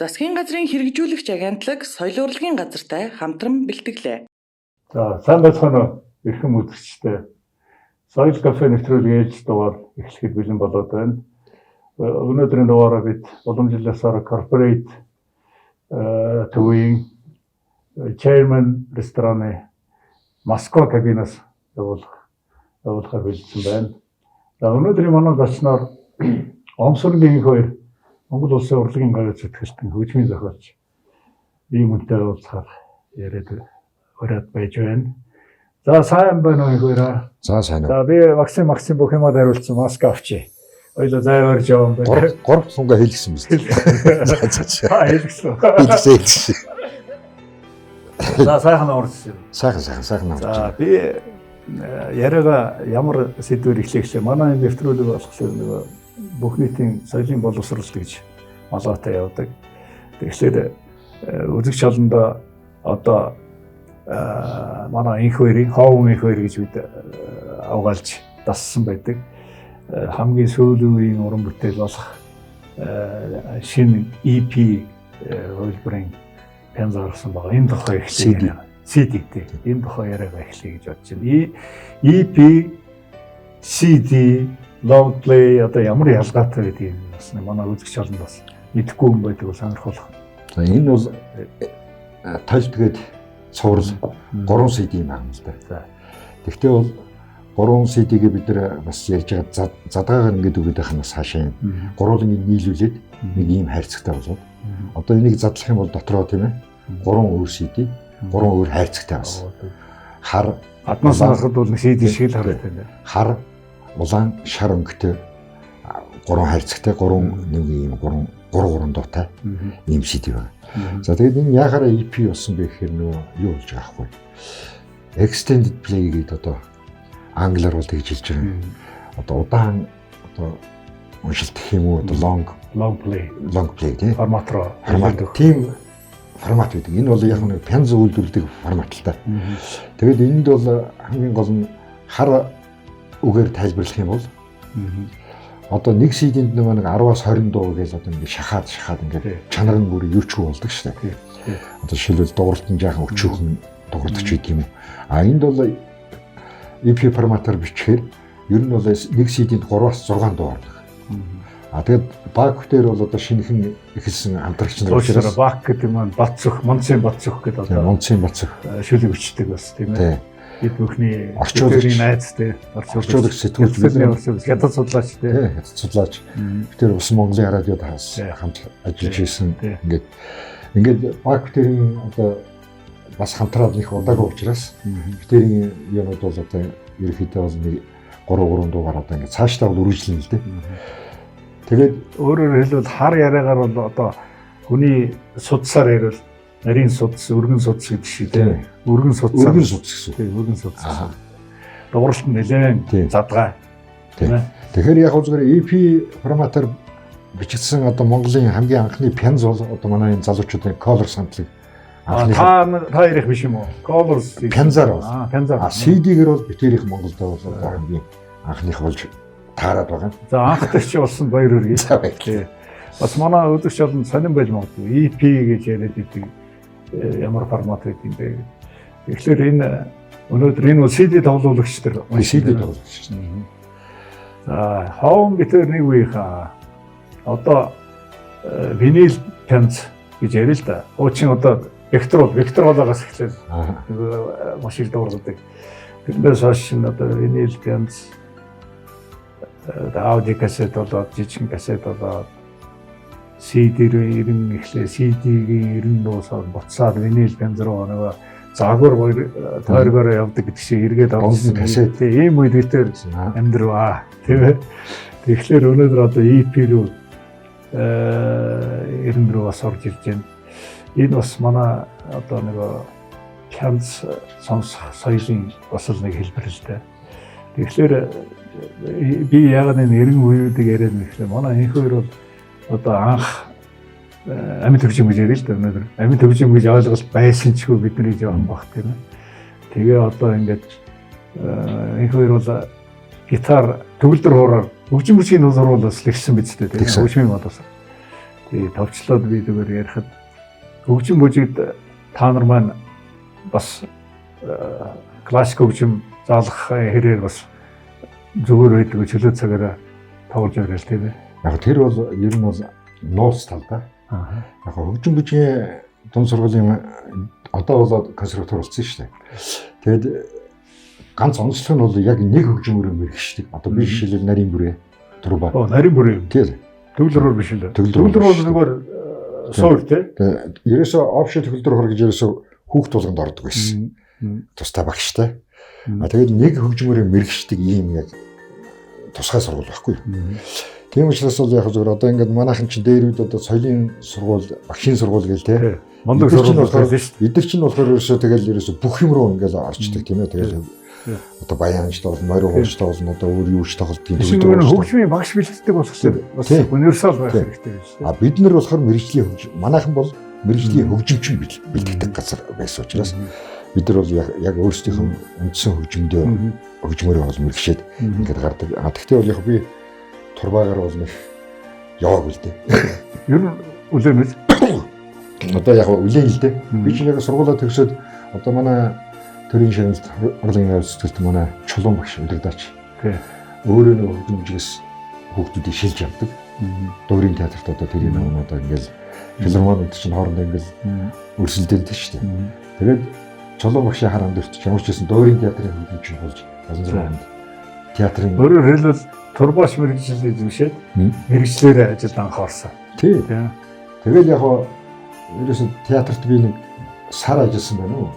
Засгийн газрын хэрэгжүүлэгч агентлаг соёл урлагийн газартай хамтран бэлтгэлээ. За сайн байцгаана уу эрхэм үзэгчдээ. Соёл кафе нэвтрүүлгийн ээлж дугаар эхлэхэд бэлэн болоод байна. Өнөөдрийн дугаараа бид уламжлалсаар корпорейт төвийн chairman рестораны Москва кабинаас явуулахаар бэлдсэн байна. За өнөөдрийн манай зочноор Омсургийн хоёр Монгол Улсын урлагийн гавьяа зүтгэлтэн хөгжмийн зохиолч ийм үнэтэй уулзахаар яриад байж байна. За сайн байна уу хоёроо? За сайн уу. За би Максим бүх юмаа хариулсан Москва авчи. Хоёул зайварж явсан байна. Гурав сунгаа хэлсэн биз. Хэлсэн. Хэлсэн. За сайхан уурсан. Сайхан. За би яриага ямар сэдвээр эхлэхлээ. Манай энэ нэвтрүүлэг болохоор нэг бүх нийтийн соёлын боловсролт гэж малгайтай явдаг. Тэгэхээр үзэгч олондоо одоо манай инх хоёрын хоовын инх хоёр гэж бид авгаалж дассан байдаг. Хамгийн сүүлийн үеийн уран бүтээл болох шинэ EP хөлбөрийн пенз гаргасан байгаа. Энэ тухай эхлэе. CD дээ. Энэ тухай яриага эхлэе гэж бодож байна. EP, CD, long play одоо ямар ялгаатай гэдэг юм бас манай үзэгч олонд бас мэдэхгүй юм байдаг сонирхолтой. За энэ бол тайлбаргээд цуврал 3 CD юм аа юм л да. Тэгвэл бол 3 CD-гээ бид нэр бас ярьж байгаа задгаагаар ингээд өгöd байх нь бас хаашаа юм. Гурван нийлүүлээд нэг ийм хайрцагтай болоод одоо энийг задлах юм бол дотроо тийм ээ 3 өөр CD, 3 өөр хайрцагтай бас. Хар аднаас харахад бол CD шиг л харагдав байна. Хар улаан шар өнгөтэй 3 хайрцагтай 3 нэг ийм 3 дуутай ийм CD байна. За тэгээд энэ яхаараа EP болсон бэ гэхээр нөгөө юу болж байгаа хгүй. Extended play гэдэг одоо англиар бол тэгж хэлж байгаа. Одоо удаан одоо уншилт гэх юм уу одоо long play тийм форматроо тийм формат гэдэг. Энэ бол яг нэг пянз үйлдвэрлэдэг формат л та. Тэгээд энд бол хамгийн гол нь хар үгээр тайлбарлах юм бол одоо нэг CD-нд нэг 10-аас 20 дуу гэж одоо ингэ шахаад ингэ чанар нь бүр юучгүй болдог шүү дээ. Одоо жишээлбэл дууралт нь жаахан өчүүхэн дууралт ч гэдэг юм уу. А энд бол EP форматаар бичихээр ер нь бол нэг CD-нд 3-аас 6 дуу ордог. А тэгээд баг дээр бол одоо шинэхэн эхэлсэн хамтрагч нар учраас баг гэдэг нь Монцын Бацөх гэдэг одоо Монцын Бацөх шүлэг өчтдөг бас тийм ээ. Бид бүхний орчуулагч найзтай орчуулагч сэтгүүлч хятад судлаач тийм хятад судлаач тэр бас Монголын радиод хамт ажиллаж ирсэн ингээд баг тэрийн одоо бас хамтраад их удаагүй учраас тэрийн юмуд бол одоо ерөнхийдөө бол нэг 3 дуугаар одоо ингээд цаашдаа бол үргэлжлэнэ л дээ. Тэгээд өөрөөр хэлбэл хар яриагаар бол одоо хүний судсаар ярил нарийн судс, өргөн судс гэдэг шиг тийм. Өргөн судс гэсэн. Тийм, өргөн судс. Дууралт нь нэлээд задгаа. Тийм. Тэгэхээр яг зүгээр EP форматаар бичигдсэн одоо Монголын хамгийн анхны пянз бол одоо манай энэ залуучуудын Color самплыг та ярих биш юм уу? Color пянзаар. Пянзаар. CD-гэр бол битэрих Монголд бол хамгийн анхных болж таарад байгаа. За анхдагч болсон баяр хүргэе. За баярлалаа. Бас манай үзэгч олон сонирн байж магадгүй. EP гэж яриад идэг ямар формат гэдэг юм бэ? Тэгэхээр энэ өнөөдөр энэ бол CD тоглоулагч нар CD тоглоулагч. За хоон битэр нэг үе хаа. Одоо винил пянз гэж ярил л да. Уучин одоо вектор болоогоос эхлээд маш их дуурайдаг. Тэрнээс хойш одоо винил пянз аудио кассет болоод жижигэн кассет болоод CD-ээр ирэн эхлээ CD-гийн 90 дуусаад буцаад винил пянз руу нөгөө загвар тойргоор явдаг гэдэг шиг эргээд орсон кассет ийм үед битэр амьдраа тийм ээ. Тэгэхээр өнөөдөр одоо EP рүү 90 руу бас орж ирж байна. Энэ бас манай одоо нөгөө пянз сонсох соёлын бас л нэг хэлбэр л дээ. Тэгэхээр би яг энэ 90 үеүүдийг яриад нэхлээ. Манай энэ хоёр бол одоо анх амьд төвчм гэж ярил л да өнөөдөр. Амьд төвчм гэж ойлголт байсан ч хөө бидний жоохон баг тийм ээ. Тэгээ одоо ингээд энэ хоёр бол гитар төгөлдөр хуураар хөгжим бүсгийн нууруулаас л ирсэн биз дээ тийм ээ. Хөгжмийн модоос. Тэгээ товчлоод би зүгээр ярихад хөгжим бүжигд та нар маань бас классик хөгжим заалгах хэрээр бас зүгээр байдаг чөлөө цагаараа тоглож байгаа л тийм ээ. Яг тэр бол ер нь бол нууц тал да. Яг хөгжим бүжгийн дунд сургуулийн одоо болоод консерватор болсон шүү дээ. Тэгэд ганц онцлог нь бол яг нэг хөгжмөөрөө мэрэгшдэг. Одоо би жишээлбэл нарийн бүрээ турба. Нарийн бүрээ. Тийм. Төгөлрөөр биш л. Төгөлрөөр бол зүгээр суур тий. Тэгээ ерөөсөө опшн төгөлдөр хор гэж ерөөсөө хүүхд тулганд ордог байсан. Тустай багштай. Тэгээд нэг хөгжмөөрөө мэрэгшдэг ийм яг тусгай сургууль байхгүй юу. Тийм учраас бол яг зөвөр одоо ингээд манайхан чинь дээр үед одоо соёлын сургууль, багшийн сургууль гээл тий. Мондөг сургууль болсон шүү дээ. Эдгээр чинь болохоор ерөөсөө бүх юм руу ингээд орчдөг тийм ээ. Тэгээд одоо баянч тоглол, морин хуурч тоглол, одоо өөр юу ч тоглолтын төвлөрөө хөгжмийн багш бэлддэг болохоор бас универсал байх хэрэгтэй биш үү? Бид нар болохоор мэрэгжлийн хөгжим, манайхан бол мэрэгжлийн хөгжимчин бэлддэг газар байсан учраас бид нар бол яг өөрсдийнхөө үндсэн хөгжмөдөө хөгжмөөрөө бол мэрэгшээд ингээд гардаг. Тэгтээ бол яг би турбаагаар бол нэг яваагүй л дээ. Ер нь үлээнэл одоо яг үлээн л дээ. Би ч яг сургуулаа төгсөөд одоо манай төрийн шагналт орлын явцдагт манай чулуун багш удирдаач. Өөрөө нэг хөгжимжгээс хүүхдүүдийг шилж явдаг. Дуурийн театрт одоо тэр юм одоо ингээл филармонид чинь хоорондоо ингээл өрсөлдөлдөг шүү дээ. Тэгээд чулуун багшийн харанд өртөж ямар ч гэсэн дуурийн театрын хөгжимч болж 16 онд театрын өөрөөр хэлбэл турбаш мэрэгчлээ зүшээд мэрэгчлэр ажилд анхаарсан. Тий. Тэгэл яг ерөөсөө театрт би нэг сар ажилласан байна уу?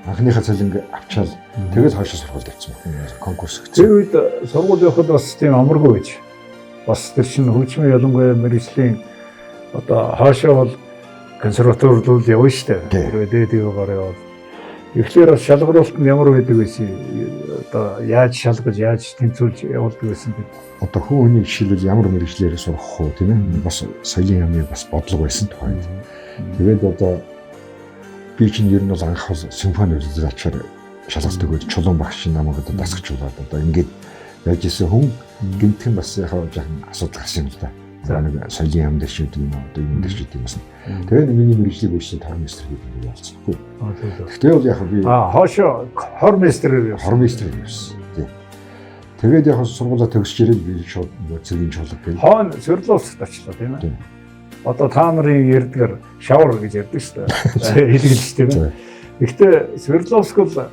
Анхныхаа цалинг авчаал тэгэл хойшоо сургуульд явсан байна. Конкурс өгсөн. Тэр үед сургууль явахад бас тийм амаргүй гэж. Бас тэр чинь хөгжмийн ялангуяа мэрэгжлийн одоо хойшоо бол консерваторид бол явна шүү дээ. Хэрвээ дээд явгаар явал. Тэгэхээр бас шалгаруулалт нь ямар байдаг вэ? Одоо яаж шалгаж, яаж тэмцүүлж явуулдаг байсан бэ? Одоо хүн хүний жишээлбэл ямар мэрэгчлэрээ сурах уу тийм ээ? Бас соёлын яамны бас бодлого байсан тухайд. Тэгээд одоо би чинь ер нь бол анх бол симфони удирдлагчаар шалгалдаг байж чулуун багш намайг одоо дасгачулаад одоо ингээд яаж исэн хүн гинтхэн бас яг жоохон асуудал гарсан юм л да. За нэг соёлын яам дээр шүү дээ юм одоо юм дээр шүү дээ юмсан. Тэгээд миний мэрэгжлийн бишний тормистр гэдэг юм болцсохгүй. Тэгтээ бол яг би хоошо хормистрээр явсан. Тэгээд яг сургуулаа төгсөж ирээд би шууд цэгийн чулаг гэх. Хоон Свердловскт очлоо тийм ээ. Одоо та нарын ярдгаар шавар гэж ярьдаг шүү дээ. Хэлгэлж тийм ээ. Гэхдээ Свердловск бол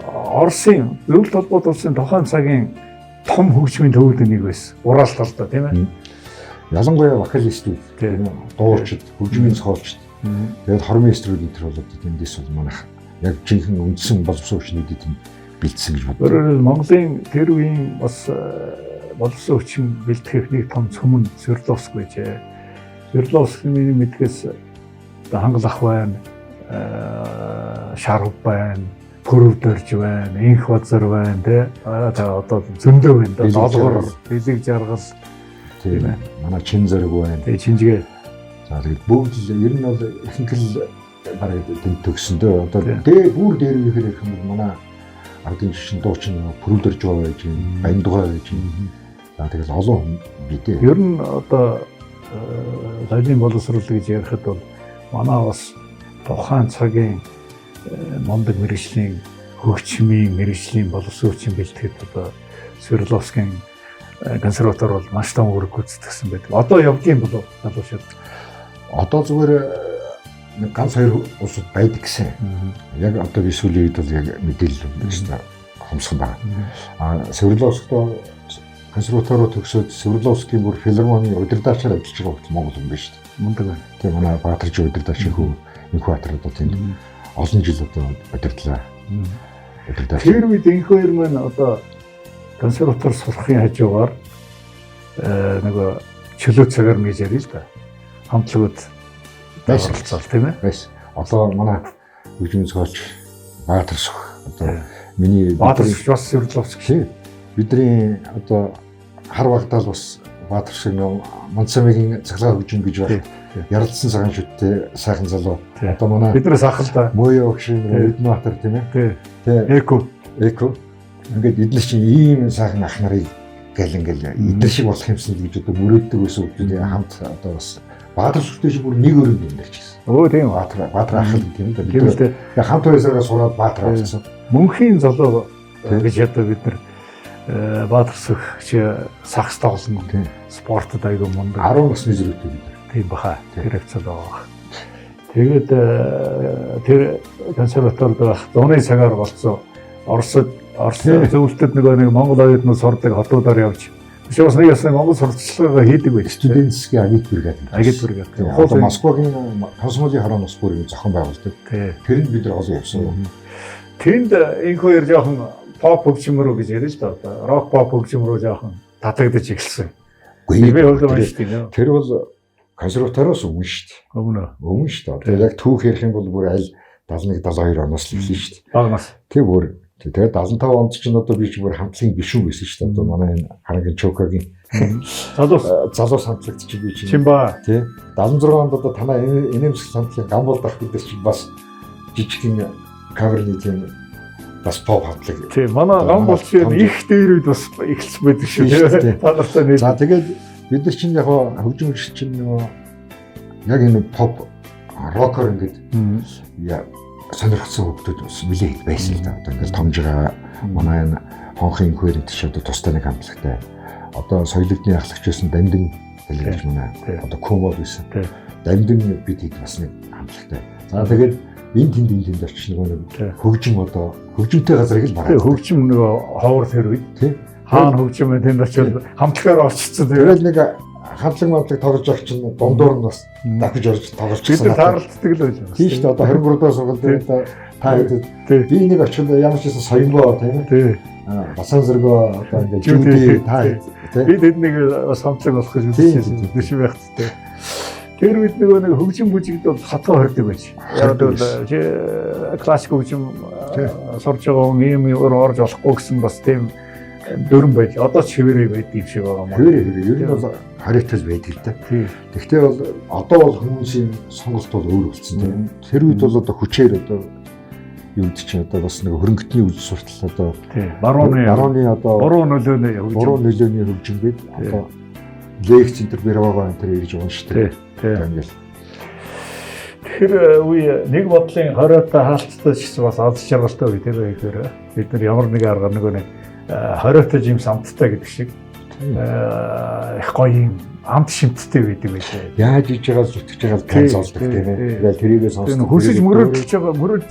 Оросын зөвлөлт холбоот улсын тухайн цагийн том хөгжмийн төвүүд нэг байсан. Урал талдаа тийм ээ. Ялангуяа вокалистүүд тийм дуурчид, хөгжмийн зохиолчд. Тэгээд хормистрүүд энэ төр болоод эндээс бол манайх яг жинхэнэ үндсэн боловсон хүчнүүдэд бэлдсэн гэж боддог. Өөрөөр Монголын тэр үеийн бас боловсон хүчин бэлтгэх нэг том цөмөн Свердловск байжээ. Свердловск миний мэдгээс хангалах байна, шарв байна, пөрөвдөрж байна, инх базар байна те. Одоо зөндөө байна. Долгор, бэлэг жаргал тийм ээ. Манай чин зэрэг байна. Тэгээ чинжгээ. За тэгээд бүгд л ер нь бол ихэнхэл бараг тэнд төгсөндөө одоо бүр дээр үехээр ирэх юм бол манай ардын шин дуучин пөрөвдөрж байгаа байж юм, баяндугай байж юм. За тэгэл олон хүн битээ. Ер нь одоо соёлын боловсрол гэж ярихад бол манай бас тухайн цагийн мондөг мэрэгжлийн хөгжмийн мэрэгжлийн боловсон хүчин бэлтгэхэд одоо Свердловскийн консерватор бол маш том үүрэг гүйцэтгэсэн байдаг. Одоо явдгийн болов залуучууд. Одоо зүгээр нэг ганц хоёр улсууд байдаг гэсэн. Яг одоо би сүүлийн үед бол яг мэдээлэл өгсөн хомсгон байна. Свердловскт консерватороо төгсөөд Свердловскийн бүр филармонийн удирдаачаар ажиллаж байгаа хүмүүс Монгол хүн биш шүү дээ. Мундаг байна. Тэгээ манай Баатарч удирдаач хөө Инхбаатар одоо тийм олон жил одоо удирдлаа. Удирдаач. Тэр үед энэ хоёр маань одоо консерватор сурахын хажуугаар нөгөө чөлөө цагаар гэж ярил л да. Хамтлагууд байсан тийм ээ. Байсан. Одоо манай хөгжмийн зохиолч Баатар сүх одоо миний Баатар сүх бас Свердловск шээ. Бидний одоо хар багтаал бас Баатар шиг нэг Монцамигийн цахилгаан хөгжим гэж байна. Ярилцсан цагаан шүттэй сайхан залуу. Одоо манай биднээс ах л да. Мөөё өгшин Эдматар тийм ээ. Тэгээ эко ингээд эдгээр чинь ийм сайхан ах нарыг гэл ингээл эдгээр шиг болох юмсан гэж одоо мөрөөддөг байсан хүмүүстэй хамт одоо бас Баатар сүртэй шиг бүр нэг өрөөнд амьдарч гэсэн. Өө тийм. Баатар ах л тийм да. Тийм л дээ. Яг хамт байсараа сураад Баатар болсон. Мөнхийн золоо гэж одоо бид нар Баатар сүрч сакс тоглоно. Спортод айгүй мундаг. 10 насны зэрэгтэй бид. Тийм баха. Тэр хэвцэл байгаа. Тэгээд тэр консерваторид байх зуны цагаар болсон Орос зөвлөлтөд нэг Монгол оюутнууд сурдаг хотуудаар явж бас нэг ясны Монгол сурталчилгаагаа хийдэг байж. Студентские агитбригад. Агитбригад. Одоо Москвагийн Космолийн хорон ус бүрийн зохион байгуулдаг. Тэрэнд бид нар олон явсан. Тэнд энэ хоёр жоохон pop хөгжмөр гэж яриа л да. Одоо рок pop хөгжмөр жоохон татагдаж эхэлсэн. Үгүй би бол маш тийм. Тэр бол консерваториос өмнө шүү дээ. Өмнө шүү дээ. Тэгээд яг түүх ярих юм бол бүр аль 71 72 оноос л эхэлсэн шүү дээ. Багнаас. Тийм бүр. Тэгээд 75 онд ч одоо би ч бүр хамтлагийн гишүүн байсан шүү дээ. Одоо манай энэ харангийн Чокагийн залуус хамтлагт чи би чи. Чимба. Тий. 76 онд одоо танаа энэмсэл хамтлагийн Гамболдах гэдэг чи бас жижигхэн каверны тийм бас pop хамтлаг. Тийм. Манай Гамболчин их дээр үед бас эхэлсэн байдаг шүү дээ. Та нартай нэг. За тэгээд бид нар чинь яг хөгжмөж чинь яг энэ pop рокер ингээд сонирхсан хүмүүс бас нэлээд байсан л да. Одоо ингээд томжгаа манай энэ хонхын хөрөнд ч одоо тустай нэг хамтлагтай. Одоо соёлогдны ахлагч байсан Дамдин гэж манай одоо Кумо байсан. Дамдин бид хэд бас нэг хамтлагтай. За тэгээд энэ тэнд очиж нэг хөгжим одоо хөгжимтэй газрыг л бараад. Хөгжим нөгөө ховор тэр үед тий. Хаана хөгжим тэнд очиж хамтлагаар орчихсон. Тэгээд нэг хамтлаг тоглож явах чинь дундуур нь бас дахиж орж тоглож бид тааралддаг л байлаа. Тийм шүү дээ. Одоо 23 даа сургал дээр та хэд би нэг очиод ямар ч гэсэн соёнгоо тийм ээ. Басан зэрэгөө одоо ингээд жүүди та бид нэг бас хамтлаг болох гэж үзсэн биш байх тийм. Тэр үед нэг хөгжим бүжигд бол хатгаа хордог байж. Яг бол классик хөгжим сурж байгаа хүн ийм орж болохгүй гэсэн бас тийм дөрөн байж. Одоо ч хэвээрээ байдаг юм шиг байгаа юм. Хэвээрээ ер нь бол хариуцал байдаг л да. Гэхдээ бол одоо бол хүмүүсийн сонголт бол өөр болсон тийм. Тэр үед бол одоо хүчээр одоо юу гэдэг чинь одоо бас нэг хөрөнгөтний үйл суртал одоо барууны одоо буруу нөлөөний хөгжим гээд одоо лекц центр Бэрвага энэ төр ирж уншдаг. Ингээл. Тэр үе нэг бодлын 20-тай хаалттай ч гэсэн бас аз жаргалтай үе тийм ээ. Бид нар ямар нэг арга нэг 20-тай жим самттай гэдэг шиг их гоё юм амт шимттэй байдаг байлээ. Яаж иж байгаа зүтгэж байгаа таньц олдог тийм ээ. Тэгэл тэрийгээ сонсдог. Хөсөж мөрөдж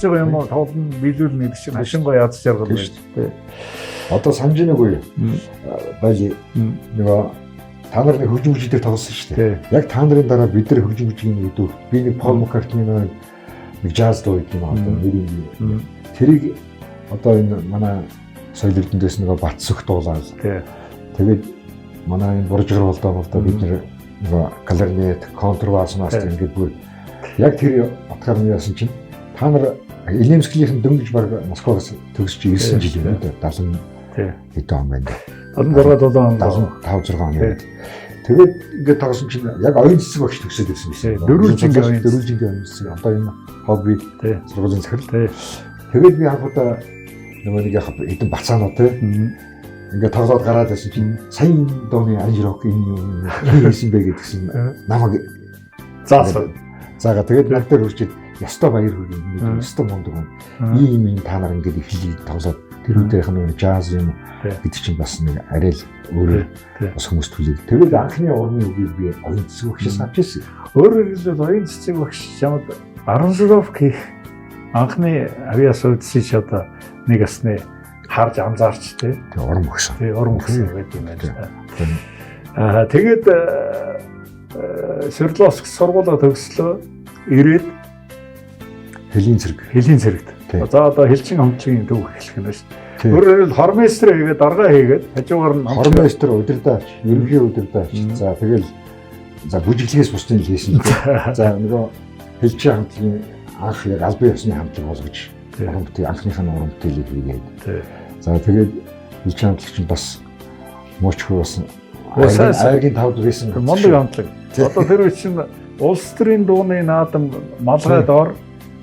байгаа юм уу тоглон биелүүлнэ гэдэг чинь хашин гоё аз жаргал байна шүү дээ. Одоо санаж нэг үе байли нөгөө та нар нэг хөгжим бүжиг дээр тоглосон шүү дээ. Яг та нарын дараа бид нар хөгжим бүжигийн өдөө би нэг Пол Маккартны нэг жаз дуу гэдэг юм одоо нэрийн тэрийг одоо энэ манай соёл эрдэнэс нэг бат сөх дуулаад тэгээд манай энэ буржгар болдоо бид нар нөгөө кларнет, контрбас мастер ингээд бүр яг тэр утгаар нь яасан чинь та нар Илемскийнхэн дөнгөж баг Москвагаас төгсөж ирсэн жил юм да 70 хэдэн он байна. 76 75 6 он байна. Тэгээд ингээд тоглосон чинь яг оюун цэцэг багш төгсөөд ирсэн байсан. Дөрвөлжингийн оюун цэцэг одоо энэ хобби сургуулийн захирал. Тэгээд би анхудаа нөгөө нэг яг хэдэн бацаанууд ингээд тоглоод гараад байсан чинь сайн дооны анжирок энэ юм хийсэн бэ гэдгсэн намайг заага тэгээд над дээр үржиж ёстой баяр хүргэе ёстой мундаг ийм та нар ингээд эхлээд тоглоод тэр үеийнх нь жаз юм гэдэг чинь бас нэг арай л өөрөө бас хүмүүс түлээд тэгээд анхны урны үгийг би оюун цэцэг багшаас авч ирсэн. Өөрөөр хэлбэл оюун цэцэг багш чамд Аранжировк хийх анхны авиас үүдсэж одоо нэг асны харж анзаарч тий уран өгсөн. Тий уран өгсөн гэдэг юм байна. Тэгээд Свердловск сургуулаа төгслөө ирээд Хэлийн цэрэгт. За одоо Хэлчин хамтлагийн төв эхлэх юм байна шүү дээ. Өөрөөр хэлбэл хормейстер хийгээд даргаа хийгээд хажуугаар нь хормейстер удирдаач, ерөнхий удирдаач. За тэгэл за бүжиглээс бусдын хийсэн. За нөгөө Хэлчин хамтлагийн анх яг албан ёсны хамтлаг болгож уран бүтээл анхныхаа уран бүтээлийг хийгээд. За тэгээд Хэлчин хамтлаг чинь бас муучгүй бас аягийн тавд байсан мондөг хамтлаг. Одоо тэр үе чинь улс төрийн дууны наадам малгай доор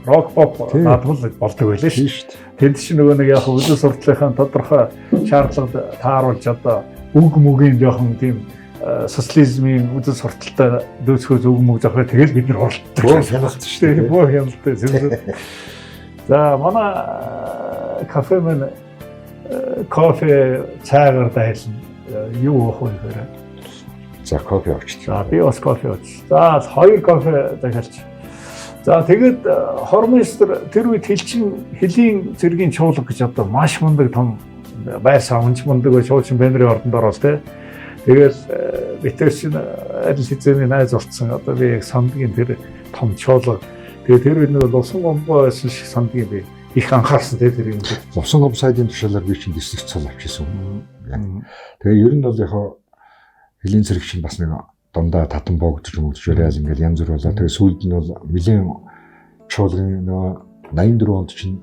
рок поп наадмал болдог байлаа шүү дээ. Тэнд чинь нөгөө нэг яг өдөө сурталчилгааны тодорхой шаардлагад тааруулж одоо үг мөгийн жоохон тийм социализмын үзэл сурталтай дөөцгөө зөв мөг зохио тэгэл бид нар оролддог. Бөө хяналт шүү дээ. Бөө хяналттай зөв. За манай кафе мэн кофе цайгаар дайлна. Юу авах вэ гэхээр. За кофе авчих. За би бас кофе авчих. За 2 кофе захиалж. За тэгээд хормейстер тэр үед хөлийн цэргийн чуулга гэж одоо маш мундаг том байр савнч мундаг шуучин бэндрийн ордонд ороод те. Тэгээд битэр чинь аль хэзээний найз болцсон. Одоо би яг сандгийн тэр том чуулга. Тэгээд тэр үед нэг лусан гомбоо байсан шиг сандгийн би их анхаарсан те тэр юм. Лусан гомбо сайдын тушаалаар би чинь дистрикт цол авчихсан. Тэгээ ер нь бол яг хөлийн цэрэг чинь бас нэг дундаа татан боогдож мөгдөж яриад ингээл янз бүр болоо. Тэгээ сүүлд нь бол нэлийн чуулгын нөгөө 84 онд чинь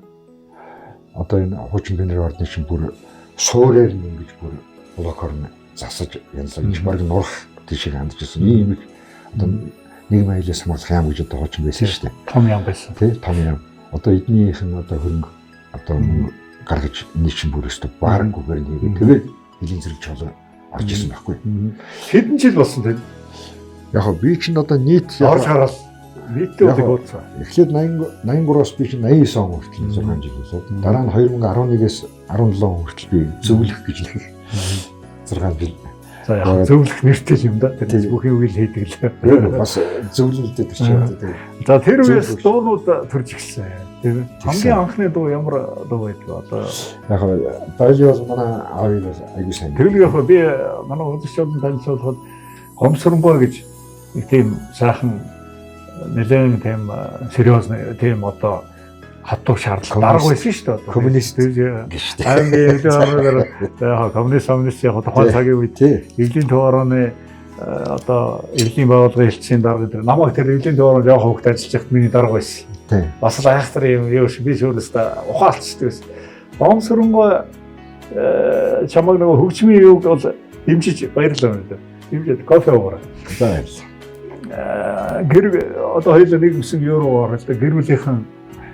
одоо энэ хуучин бэндрийн ордны чинь бүр суурээр нь ингэж бүр блокор нь засаж янзлж баг нурах тийшээ хандж ирсэн. Ийм их одоо нийгэм аюулаас хамгаалах яам гэж одоо хуучин байсан шүү дээ. Том яам байсан. Тий, том яам. Одоо эднийх нь одоо хөрөнгө одоо гаргаж нийчин бүр өстө баарангүйгээр нэгээ. Тэгээд хөлийн цэрэг чуулга орж исэн байхгүй. Хэдэн жил болсон те? Яг би чинь одоо нийт орж хараад нийтдээ бол ууцсан. Эхлээд 83-аас би чинь 89 он хүртэл 6 жил болоод дараа нь 2011-ээс 17 он хүртэл би зөвлөх гэж нэг 6 жил. За яг зөвлөх нэртэй юм да. Тэр бүх юуг л хийдэг л. Бас зөвлөлдөө төрчихөө тэгээд. За тэр үеэс дуунууд төрж ирсэн. Тэр хамгийн анхны дуу ямар дуу байлаа одоо яг байлиос манай аавын аягүй сайн. тэр яг би манай удирдлагын танилцуулахад гомсромбоо гэж нэг тийм сайхан нэлээд тийм сериозны тийм одоо хатуу шаардлага дарга байсан шүү дээ. Коммунист гэж. Харин би яг коммунист яг тухайн цагийн үед эвлийн төвөрөний одоо эвлийн байгууллагын элчийн дарга дээр намайг тэр эвлийн төвөрөнд явах хөвгт ажиллаж байхад миний дарга байсан. Бас л айхтар юм юу би шүүрээсээ ухаалцдаг байсан. Гомсронгоо чамаг нэг хөгжмийн юуг бол дэмжиж баярлалаа юм даа. Дэмжиж кофе уугаа. За гэр одоо хоёул нэг өсөн евро орол гэр бүлийнхэн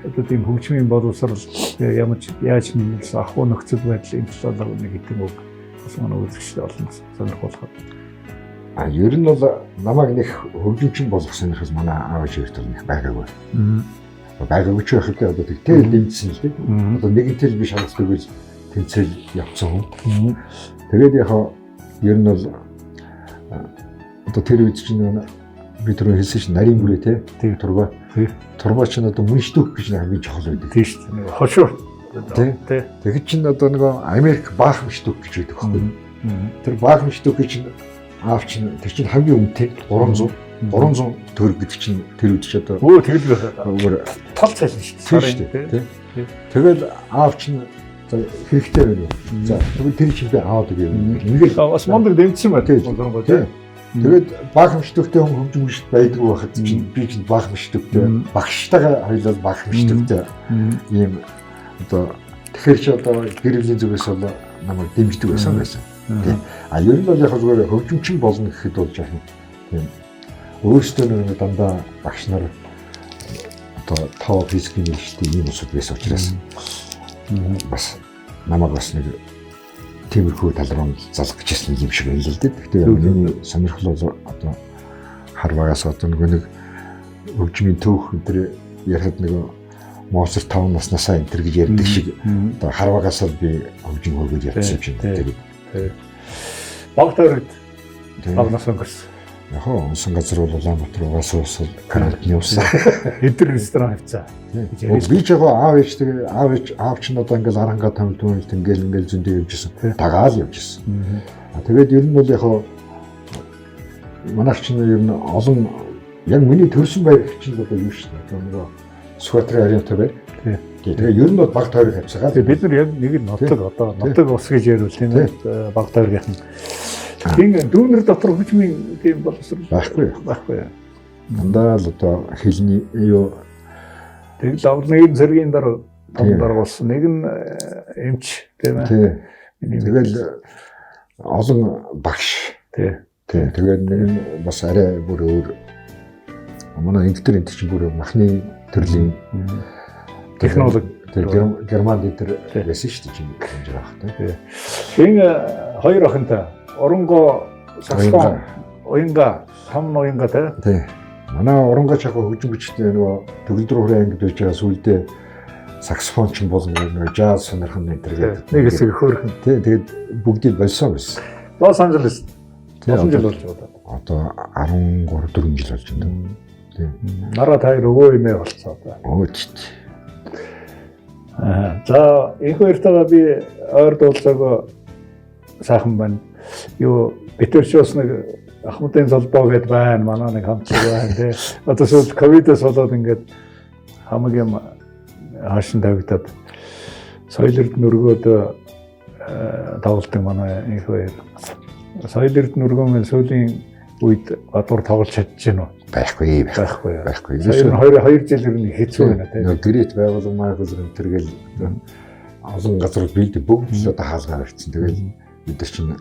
одоо тийм хөгжмийн боловсрал ямар ч яаж нэмэлс ахуй нөхцөл байдлын төлөөлөг нэг хэдэн үг бас манай үзэгчтэй олон сонирхолтой. Ер нь бол намайг нэг хөгжимчин болгох сонирхол манай аав ээжтэй нэг байгаагүй. Байгаагүй ч байхад одоо тэгтэй дэмжсэн л дээ. Одоо нэгэнтэл биш хангалттай гэж тэмцэл явцсан хүн. Тэгээд яг ер нь бол одоо тэр үед чинь би түрүү хэлсэн чинь нарийн бүрээ тий турба. Турба чинь одоо мөншдөх гэж хамгийн чухал байдаг. Тийм шүү дээ. Хошуу. Тий. Тэгэхэд чинь одоо нэг Америк баах мөншдөх гэж байдаг байхгүй. Тэр баах мөншдөх гэж аав чинь тэр чинь хамгийн үнэтэй 300 төгрөг гэдэг чинь тэр үед ч одоо тэгэл өөр тал цайлна шүү дээ. Тэгэл аав чинь хэрэгтэй байна уу? За тэгвэл тэр чинь би аваад өгье. Ингээд бас мондөг дэмжсэн байна тий. Тэгээд баахмштөгтэй хөгжмөшд байдгүй байхад чинь би чинь баахмштөгтэй багштайгаа хоёулаа баахмштөгтэй ийм одоо тэгэхээр чи одоо гэр бүлийн зүгээс бол намайг дэмждэг байсан. Тийм. Ер нь бол яг зүгээр хөгжимчин болно гэхэд бол жаахан тийм өөрсдөө нэг дандаа багш нар одоо тоо физикийн нэлштэй ийм усуд байсан учраас бас намайг бас нэг тиймэрхүү тал руу залгах гэжсэн юм шиг байл л дээ. Гэхдээ миний сонирхол бол одоо харвагаас одоо нэг хөгжмийн төөх өдр ярихад нэг Моцарт 5 наснасаа энэ гэж ярьдаг шиг одоо харвагаас би хөгжим хөгөөд явсан юм шиг тэгээд баг тойрогт багнаас өнгөрсөн. Яг онсон газар бол Улаанбаатар угаас уусал карантин явсан. Эдгээр ресторан авцаа. Би ч яг аав ч одоо ингээл арангаа томилдмол ингээл зөндөө явжсэн. Дагаал явжсэн. Тэгээд ер нь бол яг манайх ч ер нь олон яг миний төрсэн байр чинь одоо юу шүү дээ. Нөгөө Сүхбаатарын ариунтай байр. Тэгээд ер нь бол баг тойрог авцгаа. Тэгээд бид нар яг нэг нь нутаг ус гэж ярил тийм ээ. Баг тойрогийнхан. Тийм дүүнер дотор хөгжмийн тийм боловсрол байхгүй. Дандаа л одоо хэлний юу тэгэл авлагын зэргийн дараа болсон нэг нь эмч тийм ээ. Тэгэл олон багш тэгээд нэг нь бас арай бүр өөр манай инженер энэ чинь бүр махны төрлийн технологи Германд дээр байсан шүү дээ чинь хэмжээ авах тийм. Тэгээ хоёр охинтой оронгоо саксофон уянга том уянга тий. Манай урангач яг хөгжим хүчтэй нөгөө төгөлдөр хүрээ ангид байж байгаа сүулдэ саксофонч болно нөгөө жаз сонирхон энэ төр нэг хэсэг хөөрхөн. тий. Тэгээд бүгдийг болсон байсан. Лос Анжелес Тий. олон жил болж байгаа. Одоо 13 4 жил болж байна. Тий. Нараа таяр өвөө юмээ болцоо одоо. Өөчт. За энэ хоёртойгоо би ойр дуулцаагаа сайхан байна. Юу битэрчөөс нэг Ахмадын залбаа гэдээ байна. Манай нэг хамтлаг байна тий. Одоо сүүл ковидос болоод ингээд хамаг юм хаашин тавигдаад соёл эрдэнэ өргөөд тоглолтын манай энэ хоёр. Соёл эрдэнэ өргөөний сүүлийн үед гадуур тоглож чадчихэв нөө. Байхгүй. Хоёр 2 жил ер нь хэцүү байна тий. Нөгөө гэрээт байгуулсан Майкл Рэмтэргээл олон газар бэлдээ бүгд л одоо хаалгаар ирсэн. Тэгэл бид нар чинь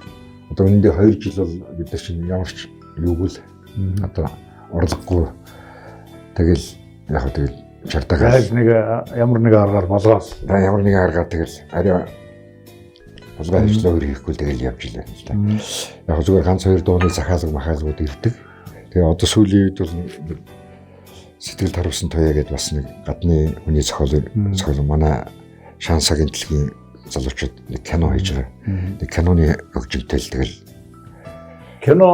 одоо үүндээ 2 жил бол бид нар чинь ямар ч юугүй л одоо орлогогүй тэгэл яг хөө тэгэл чартагаа нэг ямар нэг аргаар болгоод ямар нэг аргаар тэгэл арай болгоо ажиллаа хийхгүй тэгэл явж илээ л та. Яг зүгээр ганц 2 дууны захаалга махаалгууд ирдэг. Тэгээ одоо сүүлийн үед бол сэтгэл тарвсан туяа гэдээ бас нэг гадны хүний зохиол манай шансагийн дэлхийн залуучууд нэг кино хийж байгаа. Нэг киноны хөгжимтэй л тэгэл кино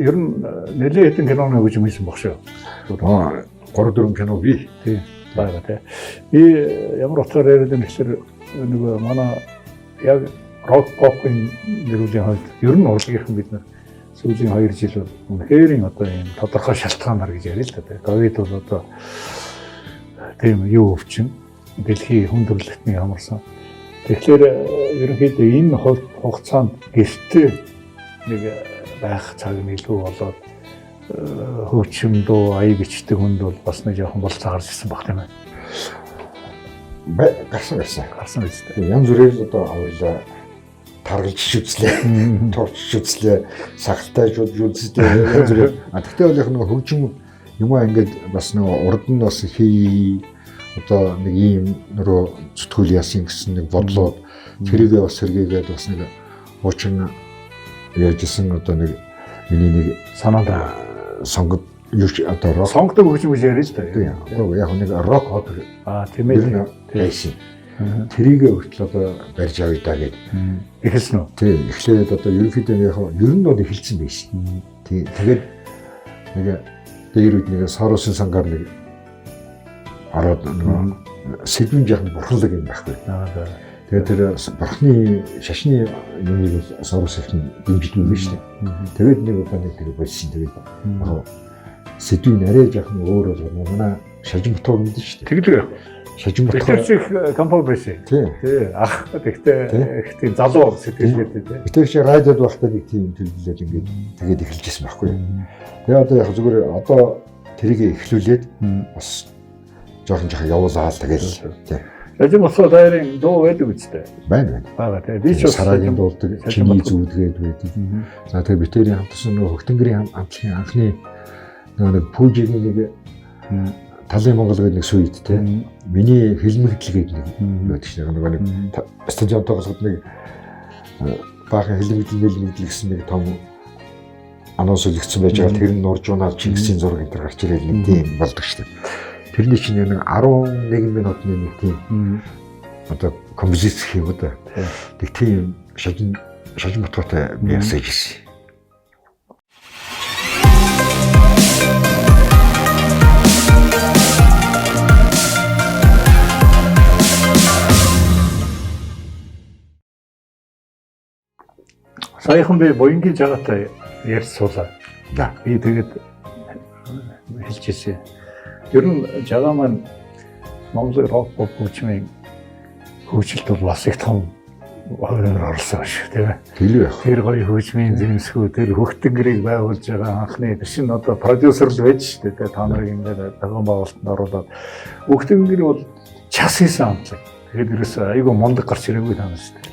ер нь нэлээд хэдэн киноны хөгжим хийсэн баг шүү. 3-4 кино би тий байгаа тий. Би ямар утгаар яриад юм гэхээр нөгөө манай яг рок попын нэрүүлийн хувьд ер нь урлагийнхан бид нар сүүлийн 2 жил бол үнэхээр одоо юм тодорхой шалтгаанаар гэж яриа л да тий. Ковид бол одоо тийм юу өвчин дэлхийн хүндрэлтний хамарсан. Тэгэхээр ерөнхийдөө энэ хугацаанд гэртээ нэг байх цаг нь илүү болоод хөгжим дуу ая бичдэг хүнд бол бас нэг жоохон болцоо гарч ирсэн баг тийм ээ. гарсан биз дээ. Янз бүрээр одоо авлаа таргалж шүцлээ, турч шүцлээ, сахалтай шүцлээ янз бүрээр. Тэгтээ бол яг нэг хөгжим юм аа ингээд бас нэг урд нь бас хий одоо нэг ийм нөрөө зүтгүүл яасан гэсэн нэг бодлоод тэрийгээ бас сэргээгээд бас нэг хуучин яжсэн одоо нэг миний нэг санаандаа сонгод юу ч одоо рок сонгодог хөгжим гэж яриа л да. Тийм. Яг нэг рок опер. Тийм ээ. Тэйсэн. Тэрийгээ хүртэл одоо барьж авъя да гэд. Эхэлсэн үү? Тийм. Эхлээд одоо ерөнхийдөө яг ер нь бол эхэлсэн байсан. Тийм. Тэгээд нэг дээр үед нэг Соросын сангаар нэг ороод нэг сэдвэн жаахан бурхалдаг юм байхгүй. Тэгээд тэр бурхны шашны юмыг Сорос ихний дэмжлүүлсэн шүү дээ. Тэгээд нэг удаа нэг тэр болсон. Тэгээд яг сэдвийн арай жаахан өөр бол манай шажин бутуу гэдэг шүү дээ. Тэгэлгүй. Шажин бутуу. Тэр чих компани байсан. Тий. Ах тэгтээ их тийм залуу сэтгэлгээд тий. Тэр чи радиод байхдаа нэг тийм төлөвлөлээд ингээд тэгээд эхэлжсэн байхгүй. Тэгээд одоо яг зүгээр одоо тэрийг эхлүүлээд бас жоохон явуулаад тэгэл тий. Шажин бутуу дайрын дуу байдаг үстэй. Байна. Бага тий. Би ч сарагийн дуулдаг чиний зүудгээд байдаг. За тэгээд битэрийн хамтсан нөгөө хөгтөнгөрийн хамтлагийн анхны нэг пүүжигийн нэг талын Монгол гэдэг нэг суйд тий. Миний хэлмэгдэл гэдэг нэг байдаг шээ. Нөгөө нэг стадионд тоглоход нэг баахан хэлмэгдэл гэсэн нэг том анонс үлгсэн байж байгаа. Тэр нь нуржуунаар Чингисийн зураг энэ гарч ирээд нэг тийм болдог шээ. Тэрний чинь нэг 11 минутны нэг тийм одоо композиц хийм одоо. Тэг тийм шажин бутуутай би ясаж ирсэн. Саяхан би буянгийн жагаатай ярьж суулаа. Би тэгээд хэлж ирсэн. Ер нь жагаа маань Монгол рок поп хөгжмийн хөгжилд бол бас их том хувиар орсон шүү тийм ээ. Хэлээ яг. Тэр гоё хөгжмийн зэмсгүү тэр хөгтөнгөрийг байгуулж байгаа анхны тэр чинь одоо продюсер л байж шүү дээ. Та нарыг ингээд даган байгуулалтанд оруулаад хөгтөнгөр бол час хийсэн хамтлаг. Тэгээд ерөөсөө айгүй мундаг гарч ирээгүй тань шүү дээ.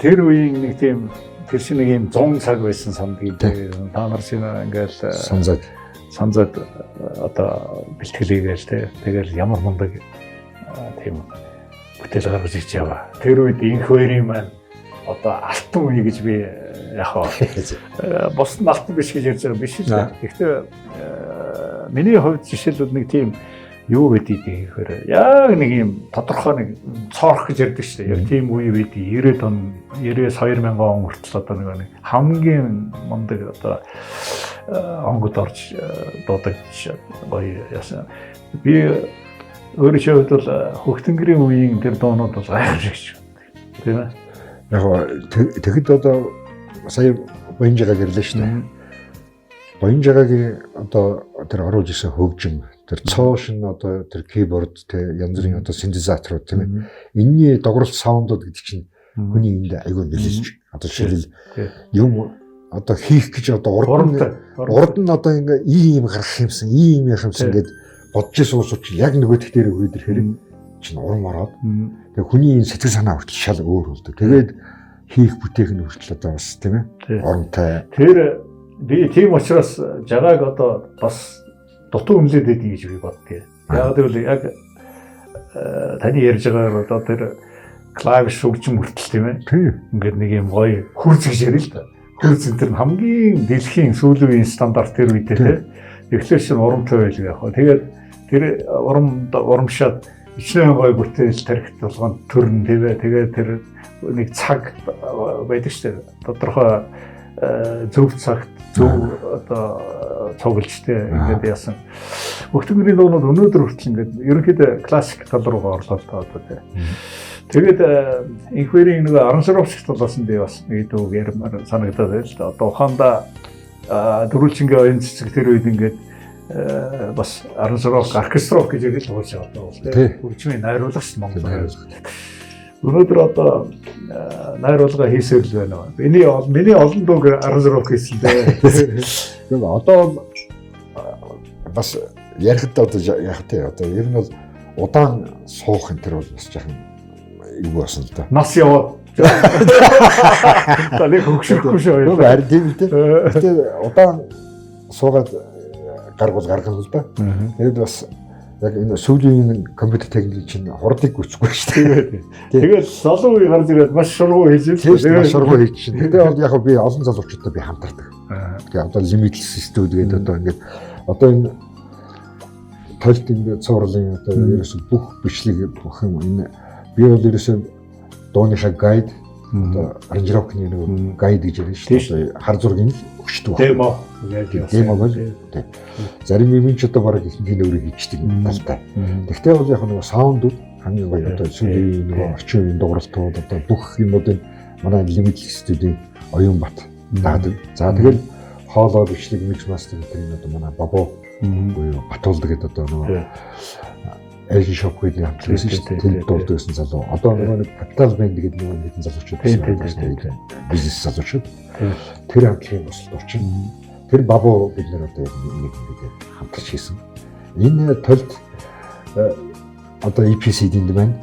Тэр үеийн нэг тийм тэр чинь нэг юм 100 цаг байсан сандгийн та нар чинь ингээд санзад одоо бэлтгэлээгээл тэгэл ямар мундаг тийм бүтээл гаргаж ирж яваа. Тэр үед инх хоёрын маань одоо алтан үе гэж би яг бос нь алтан биш гэж ярьж байгаа биш л. Гэхдээ миний хувьд жишээлбэл нэг тийм юу байдгийг гэхээр яг нэг юм тодорхой нэг цоорх гэж ярьдаг шүү дээ. Яг тийм үе байдгийг 90-ад он 90-2000 он хүртэл одоо нэг хамгийн мундаг одоо онгод орж дуудагч гоё яасан. Би өөрийнхөө хувьд бол хөхтөнгөрийн үеийн тэр дуунууд бол гайхамшигч. Тийм ээ. Яг тэгэхэд одоо сая Боинжааг ирлээ шүү дээ. Боинжаагийн одоо тэр оруулж исэн хөгжим, тэр цоошин одоо тэр киборд те янз бүрийн одоо синтезаторууд тийм ээ. Энийний догролт саундууд гэдэг чинь хүний энд аягүй нөлөөлж одоо жишээлбэл юм одоо хийх гэж одоо урд нь одоо ингээ ийм гарах юмсан, ийм яах юмсан гэд бодож исэн уус чи яг нөгөө тэх дээр өгөөдөр хэрэг чинь урам ороод тэгээ хүний сэтгэл санаа хүртэл шал өөр болдог. Тэгээд хийх бүтээх нь хүртэл одоо бас тийм ээ урамтай. Тэр би тийм учраас жагааг одоо бас дутуу өмлөд байдгийг гэж би боддгийг. Яг гэвэл яг таны ярьж байгаагаар одоо тэр клавиш хөгжим хүртэл тийм ээ. Ингээд нэг юм гоё хурц гэж ярил л да. Хурц энэ хамгийн дэлхийн сүүлийн үеийн стандарт тэр үедээ тийм. Тэгэхээр шин урамтай байлгүй яг. Тэгээд тэр урамшаад ичнээн гоё бүтээл тарихт болгонд төрн тийм ээ. Тэгээд тэр нэг цаг байдаг шүү дээ. Тодорхой зөв цагт зөв одоо цуглжтэй ингээд яасан. Хөхтөнгөрийн дуунууд өнөөдөр хүртэл ингээд ерөнхийдөө классик тал руугаа орлоо одоо тийм. Тэгээд инхвэрийн нэг аранжировщик талаас нь би бас нэг дүү ярмаар санагдаад байл л да. Одоо ухаанда дөрвөлжингийн оюун цэцэг тэр үед ингээд бас аранжировок оркестровк гэж ярил болж байгаа одоо бол тийм. Хөгжмийн найруулагч Монгол. Өнөөдөр одоо найруулга хийсээр л байна. Миний олон дууг аранжировок хийсэн дээ. Тэгээд одоо бас ярихад одоо яг тий одоо ер нь бол удаан суух энэ төр бол бас жоохон юу болсон л да. Нас яваад. Талыг хөгшөхгүй шүү. Харин тийм л дээ. Гэтэ удаан суугаад гаргуул гаргана л да. Тэгээд бас яг энэ сүүлийн компьютер технологи чинь хурдыг гүйцэхгүй шүү дээ. Тэгээд залуу үе гарч ирээд маш шургуу хийж байна. Маш шургуу хийж чинь. Тэгээд бол яг би олон залуучуудтай би хамтардаг. Тэгээд одоо limitless студид гэдэг одоо ингээд одоо энэ толт ингээд цуурлын одоо ерөөсө бүх бичлэг бүх юм энэ би бол ерөөсө дууныхаа гайд одоо аранжировкны нэг гайд гэж ярьж шүү дээ. Хар зургийг өгчдөг. Демо. Демо бол зарим юм ч одоо бараг ихэнх өөрийг хийждэг талтай. Тэгвэл бол яг нэг саундууд хамгийн гоё одоо сүүлийн нэг орчин үеийн дууралтууд одоо бүх юмнуудын манай Limitless студийн Оюнбат даадаг. За тэгэл хоолой бичлэг микс мастер гэдэг нь одоо манай Бабо буюу Батуулд гэдэг одоо нөгөө Asian Shop гэдэг хамтлаг байсан шүү дээ. Тэр дуулдаг гэсэн залуу. Одоо нэг Capital Band гэдэг нэг хэдэн залуучууд байсан. Бизнес залуучууд. Тэр хамтлагийн босолт орчин. Тэр Бабо бид нар одоо нэг хамтарч хийсэн. Энэ толд одоо EPC-д байна.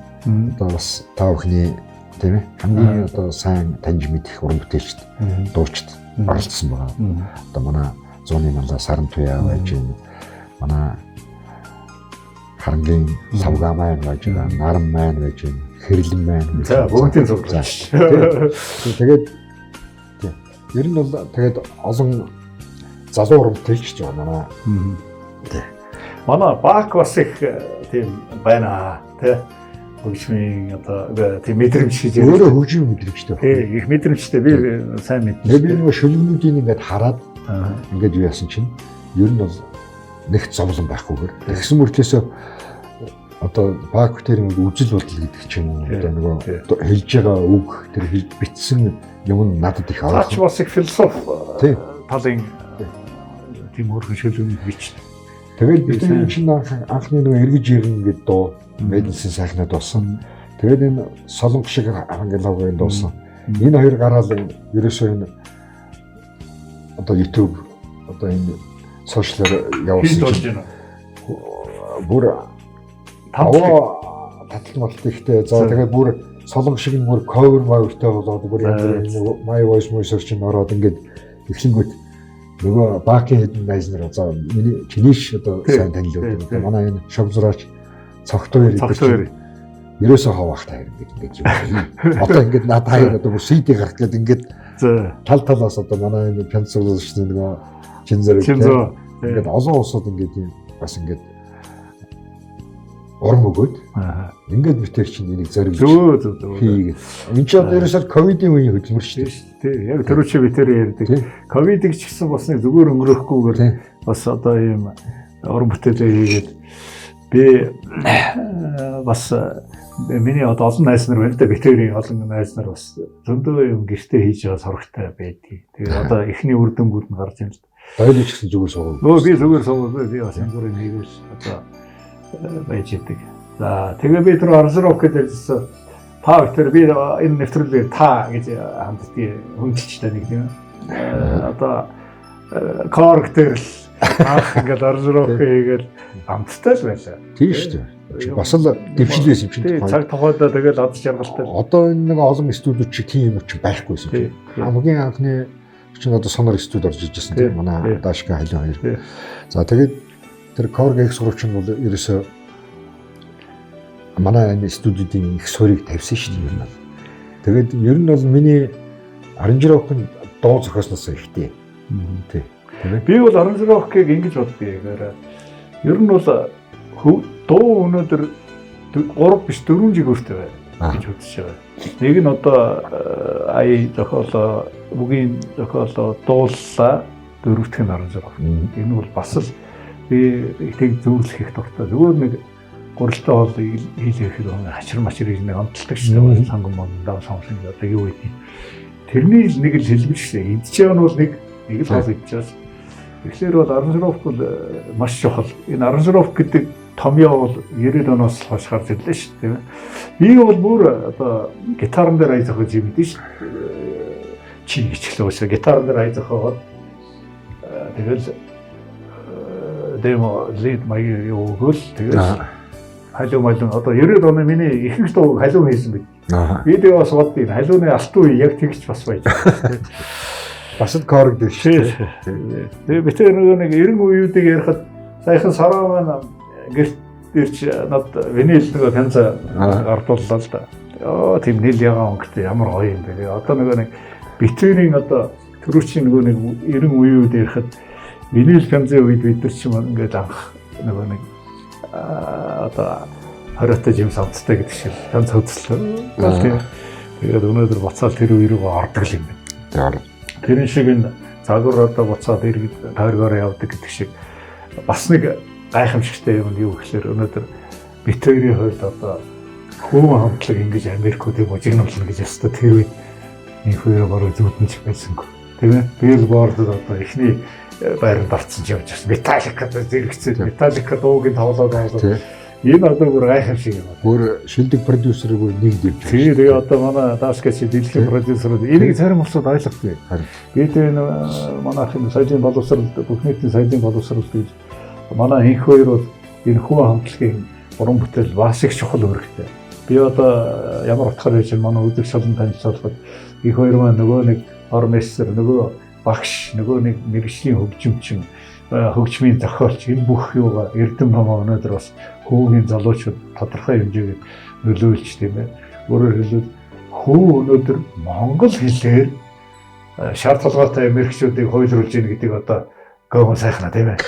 Одоо бас та бүхний тийм ээ хамгийн одоо сайн таньж мэдэх уран бүтээлчд дуучид оролцсон байгаа. Одоо манай зууны мандаа Саран Туяа байж байна. Манай Харангийн Савгаа маань байж байгаа, Наран маань байж байна, Хэрлэн маань. За бүгдийн цуглаж. Тэгээд ер нь бол тэгээд олон залуу урамтэлч байгаа манай. Манай Баак бас их тийм байна тий. Хөгжмийн одоо тийм мэдрэмж хийж байгаа. Өөрөө хөгжмийн мэдрэмжтэй. Тий, их мэдрэмжтэй. Би сайн мэднэ. Би нөгөө шүлгнүүдийг ингээд хараад ингээд юу яасан чинь ер нь бол нэгт зовлон байхгүйгээр. Тэгсэн мөртлөөсөө одоо Баак тэр нэг үжил бодол гэдэг чинь одоо нөгөө хэлж байгаа үг тэр бичсэн юм нь надад их авах. Цаач бас их философи талын тийм өөрхөн шүлгнүүд бичсэн. Тэгээд бидний чинь анхны нөгөө эргэж ирнэ гэдэг дуу Мэдэнсийн сайхнад болсон. Тэгээд энэ солонг шиг ангилаагийн дуусан. Энэ хоёр гараал ерөөсөө энэ одоо YouTube одоо энэ сошиалар явуулсан чинь бүр татлалт ихтэй. За тэгээд бүр солонг шиг бүр cover маавртай болоод бүр My Voice чинь ороод ингээд эхлэнгүүт нөгөө Баакийн хэдэн найзнаар за миний чинийш одоо сайн танил өгдөг. Манай энэ шог зураач цогтой ерөөсөө хаваах таар ингэж юм. Одоо ингээд надад хаяг одоо бүр CD гарах гэдэг ингээд тал талаас одоо манай энэ пенсилшны нөгөө чинзэр ингээд олон улсууд ингээд юм бас ингээд урам өгөөд ингээд битэр чинь энийг зориулж хийгээд. Энд чинь одоо ерөөсөө ковидын үеийн хөдөлмөр шүү дээ. Тий, яг төрөчөө битэр ярьдаг. Ковидыг ч гэсэн басны зүгээр өнгөрөхгүйгээр бас одоо ийм уран бүтээлээ хийгээд би бас миний одоо олон найз нар байна да, битэрийн олон найз нар бас зөндөө юм гэртээ хийж байгаа сурагтай байдгийг. Тэгээд одоо эхний үр дүнгууд нь гарч ирж байна. Дойл ч гэсэн зүгээр суугаад. Би зүгээр суугаад би бас янзбүрийн нэгээс одоо байж идэг. За тэгээ би тэр арзров гэдэг хэлсэн. Та тэр би энэ нэвтрүүлгээр та гэж хамтдгийг хөндлөлттэй нэг тийм одоо character ингээд арзров хийгээл хамттай л байлаа. Тийм шүү дээ. Бас л дэвшлээс юм чинь. Цаг тухайдаа тэгэл ад жаргалтай. Одоо энэ нэг олон студиуд чи тийм юм чи байхгүйсэн тийм. Хамгийн анхны чинь одоо сонор студ орж ижсэн тийм. Манай Дашка халиун хоёр. За тэгээд тэр Korg X сурагч нь бол ерөөсөө манай энэ студиудын их суурийг тавьсан шүү дээ юм байна. Тэгээд ер нь бол миний аранжировкын дуу зохиосноос ихтэй. Тий. Би бол аранжировкыг ингэж боддгийг. Ер нь бол дуу өнөөдөр 3 биш 4 жигүүртэй байна гэж үзэж байгаа. Нэг нь одоо ай зохиолоо, бүгийн зохиолоо дууллаа, дөрөвдөх нь аранжировк. Энэ бол бас л би их зөвлөх их дуртай. Зүгээр нэг гуралтай хоол хийлгэх хэрэг хачир мачир хийж нэг амталдаг шүү дээ. Санган мондоо сонссон одоо юу гэдэг. Тэрний нэг л хэлбэр шүү дээ. Энд чинь бол нэг л хоол идчихээс. Тэгэхээр бол аранжировк бол маш чухал. Энэ аранжировк гэдэг томьёо бол 90-ад оноос хойш гарч ирлээ шүү дээ. Би бол бүр одоо гитарн дээр ай зохиож юм дээ шүү дээ. Чи хичлээ уусаа гитарн дээр ай зохиоод тэгэл демо лид маяг өгөөл тэгэл халуун малун одоо 90-ад оны миний ихэнх дуу халуун хийсэн бид. Би тэгээ бас боддیں۔ Халууны алтан үе яг тэгж бас байж. Бас л Korg дээр шүү. Тэгээ бид нэг 90 үеүүдийг ярихад саяхан сараа маань гэрт ирж над винил нөгөө пенца гардууллаа л да. Оо тийм нэл ягаан өнгөтэй ямар гоё юм бэ. Одоо нэг битэрийн одоо төрүүчийн нөгөө нэг 90 үеүүд ярихад винил пенцын үед бид нар ч юм ингээд анх нөгөө нэг одоо хориотой жим самцтай гэдэг шиг ганц хөдөлсөн. Тэгээд өнөөдөр буцаал тэр үеийг ордог юм байна. Тэр шиг энэ загвар одоо буцаад иргэд тойргоор явдаг гэдэг шиг бас нэг гайхамшигтай юм юу гэхээр өнөөдөр битэрийн хувьд одоо хүү хамтлаг ингэж Америкуудыг божигнуулна гэж ястаа тэр үед энэ хоёр баруун зүудэн ч байсангүй. Тэгээд Billboard-д одоо эхний байранд орцсон ч явж байна. Metallica зэрэгцээ Metallica дуугийн тоглоод байгаа. Энэ одоо бүр гайхамшиг юм байна. Бүр шилдэг продюсерыг бүр нэг дэвж. Тэгээ одоо манай Дашка чи дэлхийн продюсерууд энийг зарим улсууд ойлгохгүй. Би тэр манайхын соёлын боловсрол бүх нийтийн соёлын боловсрол гэж манай энх хоёр бол энэ хүн хамтлагийн уран бүтээл бас их чухал үүрэгтэй. Би одоо ямар утгаар хийж манай өдөр шалан танилцуулахад их хоёр маань нөгөө нэг орместер нөгөө багш нөгөө нэг мэргэжлийн хөгжимчин хөгжмийн зохиолч энэ бүх юугаа эрдэм номоо өнөөдөр бас хүүгийн залуучууд тодорхой хэмжээгээр нөлөөлж тийм ээ. Өөрөөр хэлбэл хүү өнөөдөр монгол хэлээр шаардлагатай мэргэжүүдийг хуйлруулж ийн гэдэг одоо гоо сайхна тийм ээ.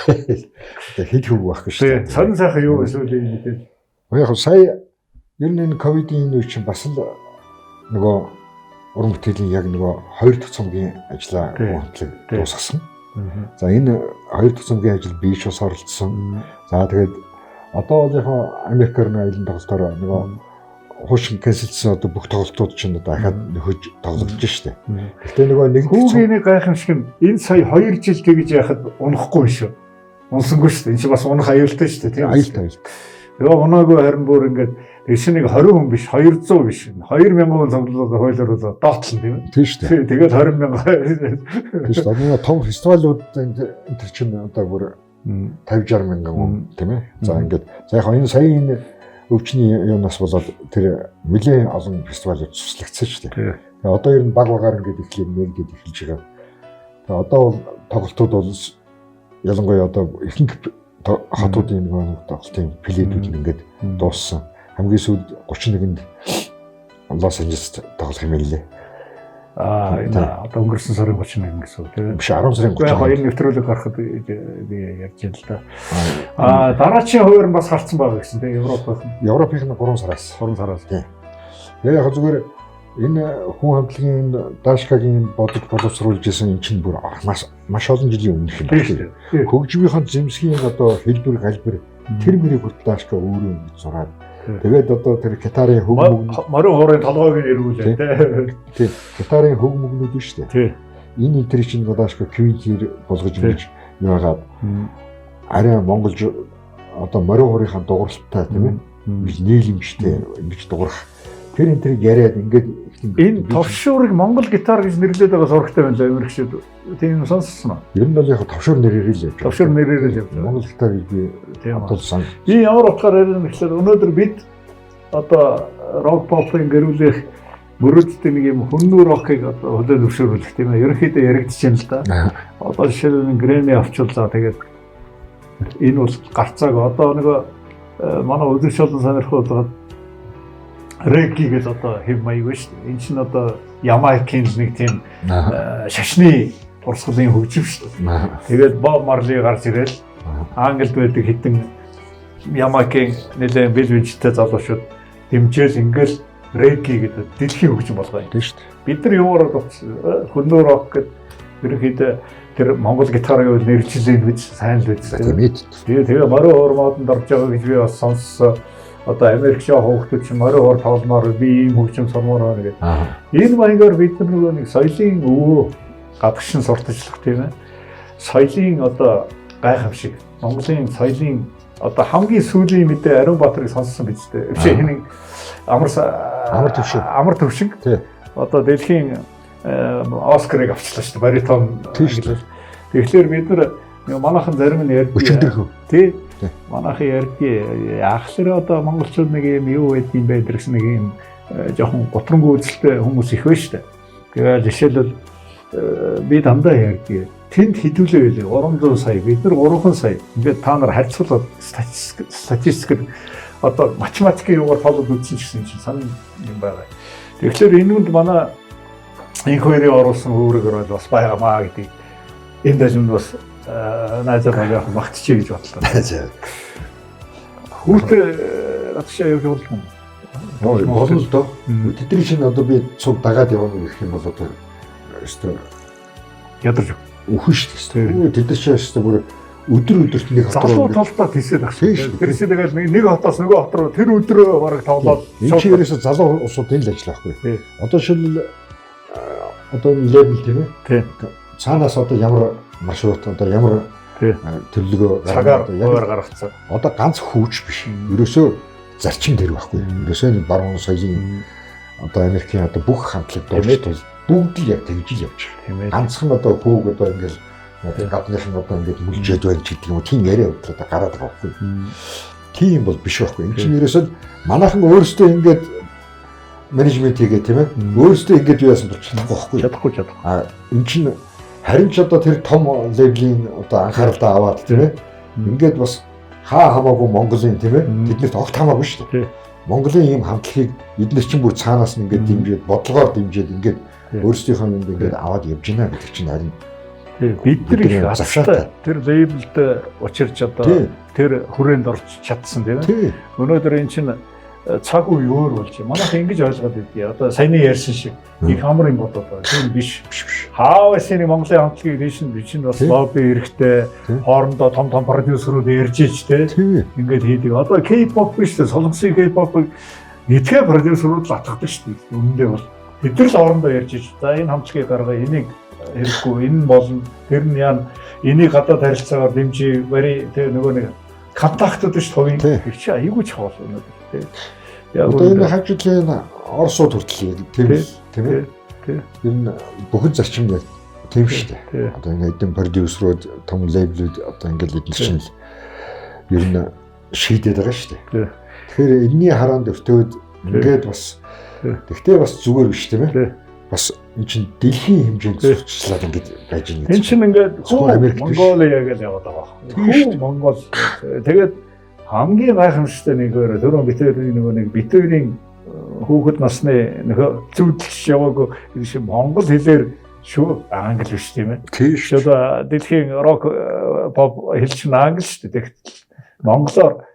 Тэгээ хэд хөв байх гэж шүү. Сонин сайхан юу эсвэл юм гэдэг. Яг сая ер нь энэ ковидын үе чинь бас л нөгөө уран бүтээлийн яг нөгөө 2 дахь цомгийн ажлаа хамтлаг дуусгасан. За энэ 2 дахь цомгийн ажил би ч бас оролцсон. За тэгээд одоо бол яг Америкээр нэг аялын тоглолтоор нөгөө хуучин канселдсан одоо бүх тоглолтууд чинь одоо дахиад нөхөж тоглогдож штэ. Гэхдээ нөгөө нэг хүүгийн гайхамшиг нь энэ сая 2 жил тэгж яхад унахгүй шүү. Унсангүй штэ. Энэ чинь бас унах аюултай штэ тийм. Аюултай. Тэгээ унаагүй харин бүр ингээд тийш нэг 20 хүн биш 200 биш 2000 хүн цуглуулаад хойлоороо доотлон тийм. Тийм штэ. Тэгээд 20,000. Тийм штэ. Одоо том фестивалууд энэ чинь одоо бүр 50-60 мянган хүн тийм ээ. За ингээд за яг энэ сая энэ өвчний юунаас болоод тэр нэлээд олон фестивалууд цуслагдсан шүү дээ. Тэгээ одоо ер нь баг багаар ингээд эхлэх нэг гээд эхэлж байгаа. Тэгээ одоо бол тоглолтууд бол ялангуяа одоо ихэнх хотуудын нэг тоглолтын плейдүүд ингээд дууссан. хамгийн сүүлд 31-нд Лос Анжелест тоглох юм лээ. Энэ одоо өнгөрсөн сарын 31 гэсэн үг тийм. Биш 10 сарын 30. Яг хоёр нэвтрүүлэг гарахад би ярьж байна л да. Дараачийн хуваар бас харцсан байгаа гэсэн тийм Европын 3 сараас. 3 сараас. Тийм. Яг зүгээр энэ хүн хамтлагийн даашкагийн бодож боловсруулж исэн энэ чинь бүр маш олон жилийн өмнөх юм байна шүү дээ. Хөгжмийнхэн зэмсгийн одоо хэлбэр галбир тэр мөрийг хүртэл даашка өөрөө ингэж зураад тэгээд одоо тэр гитарын хөг морин хуурын толгойг нь эргүүлээ тийм гитарын хөг мөгнүүд нь шүү дээ. Энэ энэ чинь даашка квинтер болгож ингэж яагаад арай монголж одоо морин хуурынхаа дугуйлттай тийм ээ нийлэмжтэй ингэж дуурах тэр энэ тэрийг яриад ингээд энэ товшуурыг монгол гитар гэж нэрлээд байгаа зурагтай байна л Америкчууд. Тийм сонссон уу? Ер нь бол яг товшуур нэрээр л явж. Товшуур нэрээр л явж. Монгол гитар гэж би бодсон. Би ямар утгаар ярина гэхээр өнөөдөр бид одоо рок попын гэрүүлэх мөрөөдтэй нэг юм хүннүү рокыг одоо хөлөө зөвшөөрүүлэх тийм ээ. Ерөнхийдөө яригдчихээн л да. Одоо жишээлбэл Грэмми авчууллаа. Тэгээд энэ бол гарцааг одоо нэг манай өдөрч олон сонирхол болоод регги гэж одоо хэв маяг ба шүү дээ. Энэ чинь одоо Ямайкийн нэг тийм шашны урсгалын хөгжим шүү дээ. Тэгээд Боб Марли гарч ирэл Англид байдаг хэдэн Ямайкийн нэлээд бил бижтэй залуучууд дэмжээл ингээл регги гэдэг дэлхийн хөгжим болгоо юм шүү дээ. Бид нар юугаар хөнөө рок гэдэг ерөнхийдөө тэр монгол гитарын үйл нэрчлэн гэж сайн л байж байгаа. Тэгээ морин хуур модонд орж байгаа гэж би бас сонссон. Одоо Америк шоу хөөгдөж морин хуур тогломоор би ийм хөгжим сурмаар байна гэдэг. Энэ маягаар бид нар нэг соёлын өвөө гадагшин сурталчлах тийм ээ. Соёлын одоо гайхамшиг Монголын соёлын одоо хамгийн сүүлийн мэдээ Ариун Баатрыг сонссон биз дээ. Биш хэнийг амар төвшин. Одоо дэлхийн Оскарыг авчлаа шүү дээ. Баритон. Тэгэхээр бид нар манайхан зарим нь ярьдаг. Тий. Манайхан ярьдаг. Ахлаар одоо монголчууд нэг юм юу байдгийг байдаг гэсэн нэг юм жоохон гутрангүй үзэлтэй хүмүүс их байна шүү дээ. Тэгээд жишээлбэл би дандаа ярьдаг. Тэнд хэдүүлээ байлээ 300 сая бид нар 3 сая. Ингээд та нар харьцуулаад статистикээр одоо математикийн юугаар тоолоод үзсэн гэсэн чинь санаа юм байгаа. Тэгэхээр энэ үнд манай энэ хоёрын оруулсан өөрөөр бол бас байгаамаа гэдэг энэ дэжмд бас найзаа яг магтчихъя гэж бодлоо. Хүүхдээ гадагшаа явж болно. Болно л доо. Тэдний чинь одоо би цуг дагаад явна гэх юм бол одоо өстө ядарч өхөн шүү дээ. Тэд чинь өстө бүр өдрөд нэг залуу толтоо тийсээд ах шүү. Тэрсээ тэгэл нэг хотоос нөгөө хот руу тэр өдрөө бараг тоглоод энэ чинь ерөөсө залуу усууд энэ л ажиллахгүй. Одоо шил одоо левел тийм ээ. Цаанаас одоо ямар маршрут одоо ямар төлөвлөгөө цагаар гаргацсан. Одоо ганц хүүч биш. Ерөөсөө зарчим дээр байхгүй. Ерөөсөө нэг баруун соёлын одоо Америкийн одоо бүх хамтлаг дуурч бүгд л яг тэгж л явж байгаа. Ганцхан одоо хүүг одоо ингээл гадных нь одоо ингээд мүлжээд байна ч гэдэг юм уу. Тийм яриа удаа гараад байгаа байхгүй. Тийм бол биш байхгүй. Энд чинь ерөөсөө манайхан өөрсдөө ингээд менежмент хийгээ тийм ээ. Өөрсдөө ингээд юу яасан бол чадахгүй байхгүй. Энд чинь харин ч одоо тэр том левлийн одоо анхааралтай аваад тийм ээ. Ингээд бас хаа хамаагүй Монголын тийм ээ. Тэднэрт огт хамаагүй шүү дээ. Монголын ийм хамтлагийг эдгээр чинь бүр цаанаас нь ингээд дэмжиж бодлогоор дэмжиж ингээд өөрсдийнхөө юм ингээд аваад явж байна гэдэг чинь харин бид нар их асуутай тэр лейблд учирч одоо тэр хүрээнд орч чадсан тийм ээ. Өнөөдөр эн чинь цаг үе өөр болж байна. Манайх ингэж ойлгоод байдгийг. Одоо саяны ярьсан шиг их амар юм бодоод байна. Тийм биш. Хаавас энэ Монголын хамтлагийг дээш нь бас лобби эрэхтэй хоорондоо том продюсерүүд ярьж ич те. Ингээд хийдэг. Одоо K-pop биш те. Солонгосын K-pop-ыг эдгээр продюсерүүд л атгадаг шүү дээ. Үнэндээ бол бид нар л хоорондоо ярьж ич. За энэ хамтлагийг гаргаа энийг хэрэггүй энэ болно. Тэр нь яа энийг гадаад харилцаагаар дэмжиж бари те нөгөө нэг контактууд шүү дээ. Тэр чи айгүй чухал өнөөдөр те. Одоо энэ хажуудлын Оросууд хүртэл тийм ээ. Энэ бүхэн зарчим яг тийм шүү дээ. Одоо энэ эдэн продюсерууд том лейблүүд одоо ингээд эдгээр чинь ер нь шийдээд байгаа шүү дээ. Тэгэхээр энэний хараанд өртөөд ингээд бас тэгтээ бас зүгээр биш тийм ээ. Бас энэ чинь дэлхийн хэмжээнд зурчлаад ингээд байж байгаа юм. Энэ чинь ингээд Монголиа гэж яваад байгаа. Монгол тэгээд хамгийн гайхамшигтай нэг өөр түрүүн битүүрийн нөгөө нэг битүүрийн хүүхэд насны нөгөө зүудэлж яваагүй энэ шиг монгол хэлээр шүү англи биш тийм ээ. Тийш. Одоо дэлхийн рок pop хэл чинь англи шүү дээ. Тэгтэл монголоор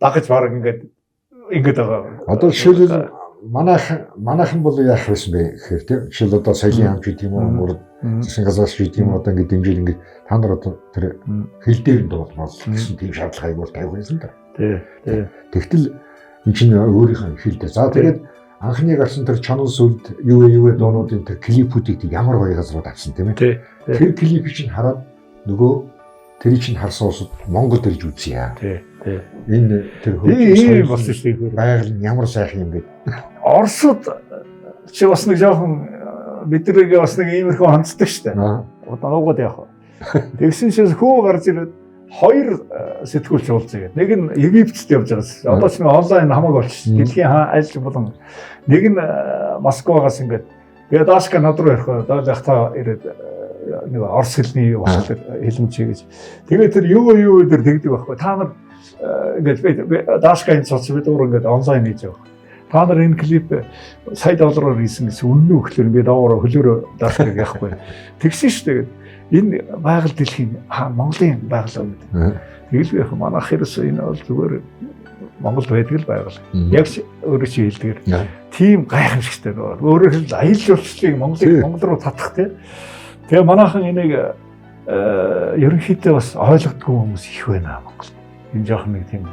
дагаж баг ингээд байгаа. Одоо жишээлбэл манайхан бол яах байсан бэ гэхээр тийм жишээл одоо соёлын хамт гэдэг юм уу урд засгийн газраас гэдэг юм одоо ингээд дэмжиж ингээд та нар одоо тэр хэл дээр нь дуулмал гэсэн тийм шаардлага аягүй тавих байсан да. Тий. Тэгтэл эн чинь өөрийнх нь хэлдэ. За тэгээд анхны гарсан тэр чанал сүлд юу дуунуудын тэр клипүүдийг ямар гоё газрууд авсан тийм ээ. Тэр клипийг чинь хараад нөгөө тэрийг чинь харсан улсууд Монгол төрж үзье. Тий. Энэ тэр хөгжим болсон шүү дээ. байгаль нь ямар сайхан юм бэ? Оросууд чи бас нэг жоохон бидрэг бас нэг иймэрхүү ханддаг шүү дээ. Одоо нуугаад явах. Тэгсэн чинь хөө гарч ирээд хоёр сэтгүүлч уулзъя гэдэг. Нэг нь Египтэд явж байгаа. Одоо ч нэг онлайн хамаг болчихсон. Дэлхийн аль болон нэг нь Москвагаас ингээд тэгээд Дашка над руу ярих доолох та ирээд нэг орос хэлний бас хэлмж гэж. Тэгээд тэр юу дээр тэгдэг байхгүй. Та нар ингээд Дашкагийн цоц бид өөр ингээд онлайн хийж явах. Та нар энэ клип сая доллараар хийсэн гэсэн үнэн үү гэхлээр би доогоор хөлөөрөө Дашкаг яахгүй. Тэгсэн шүү дээ. Энэ байгаль дэлхийн Монголын байгаль гэдэг. Тэгэл би яг манайх хэрэгс энэ бол зүгээр Монголд байдаг л байгаль. Яг өөрөө чи хэлдгээр тийм гайхамшигтай нөгөө. Өөрөөр хэлбэл аялал жуулчлалыг Монгол руу татах тийм. Тэгээ манайхан энийг ерөнхийдөө бас ойлгодгүй хүмүүс их байна Монгол. Энэ жоох нэг тийм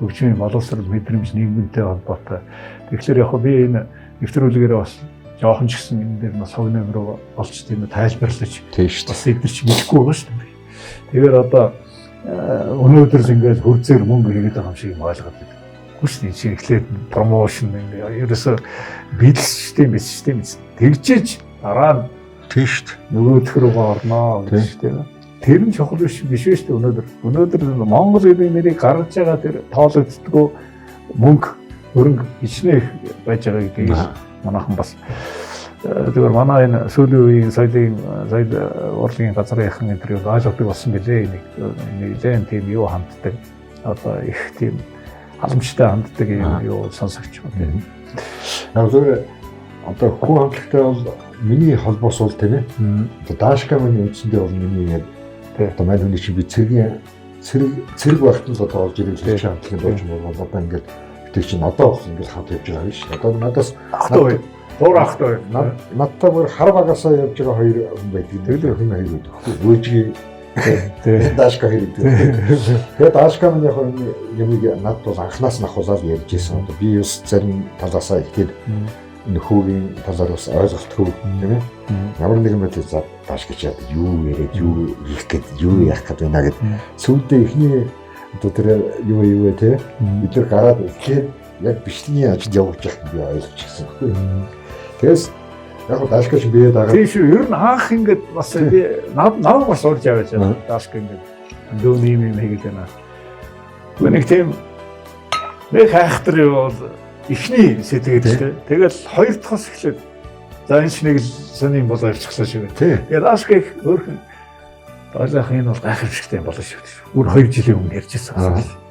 өвчмийн боловсрол мэдрэмж нийгэмтэй холбоотой. Тэгэхээр яг би энэ нэвтрүүлгээр бас жоохон ч гэсэн энэ дээр бас хог нэмрөө олж тийм тайлбарлаж бас эдгээр ч мэдгүй байгаа шүү дээ. Тэгэхээр одоо өнөөдөр л ингээд хөрзээр мөнгө хийгээд байгаа юм шиг юм ойлгоод байна. Хүч нэг чинь эхлээд промошн ингээд ерөөсө бидлсчтэй биз. Тэгжиж дараа нь тийш нөгөөх рүүгээ орноо гэж тийм. Тэр нь чухал биш шүү дээ өнөөдөр Монгол хэлний нэрийг гаргаж байгаа тэр тоологддгоо мөнгө хөрөнгө хичнээн байж байгаа гэдгийг манайхан бас тэгэхээр манай энэ сүүлийн үеийн соёлын урлагийн газрынхан энэ төрөйг ойлгодог болсон билээ нэг зэн тийм юу ханддаг одоо их тийм халамжтай ханддаг юм юу сонсогч байна. Яг зөв одоо хүн амтлагтай бол миний холбоос бол тийм ээ. Одоо Дашка миний үндсэндээ бол миний яг одоо маань хүний чи би цэрэг багт л одоо олж ирэх хэлж хамтлагын дууч юм бол одоо ингээд бид чинь одоо бол ингээд хамт явж байгаа биш. Одоо надаас ахтай надтай бүр хар багасаа явж байгаа хоёр хүн байдаг. Тэгэл хүн хоёр байдаг. Өөжгийн Дашка хэрэгтэй. Тэгээд Дашка миний яг юмыг над бол анханаас нь ахуулаад ярьж байсан. Одоо би бас зарим талаасаа ихэд энэ хүүгийн талаар бас ойлголтгүй тийм ээ. Ямар нэгэн байдлаар за Дашка ч юу яриад юу хийх гээд юу яах гээд байна гэд. Сүүлдээ ихний одоо тэр юу те бид нар гараад ирэхэд яг бичлэгийн ажид явуулж байхад би ойлгочихсон байхгүй. Тэгээс яг Дашка ч бие дагаад. Тийм шүү. Ер нь анх ингээд бас би нав бас урж явж байгаа. Дашка ингээд дөөний юм хийгээд байна. Гүнийг тийм нэг хайхтар бол ихний сэтгэл дээ. Тэгэл хоёр дахь эхлээд за энэ ч нэг сони юм болоо явчихсан шүү. Тэгээд Дашка их өөрхөн ойлгох энэ бол гайхамшигтай юм болоо шүү. Өөр 2 жилийн өмнө ярьжсэн.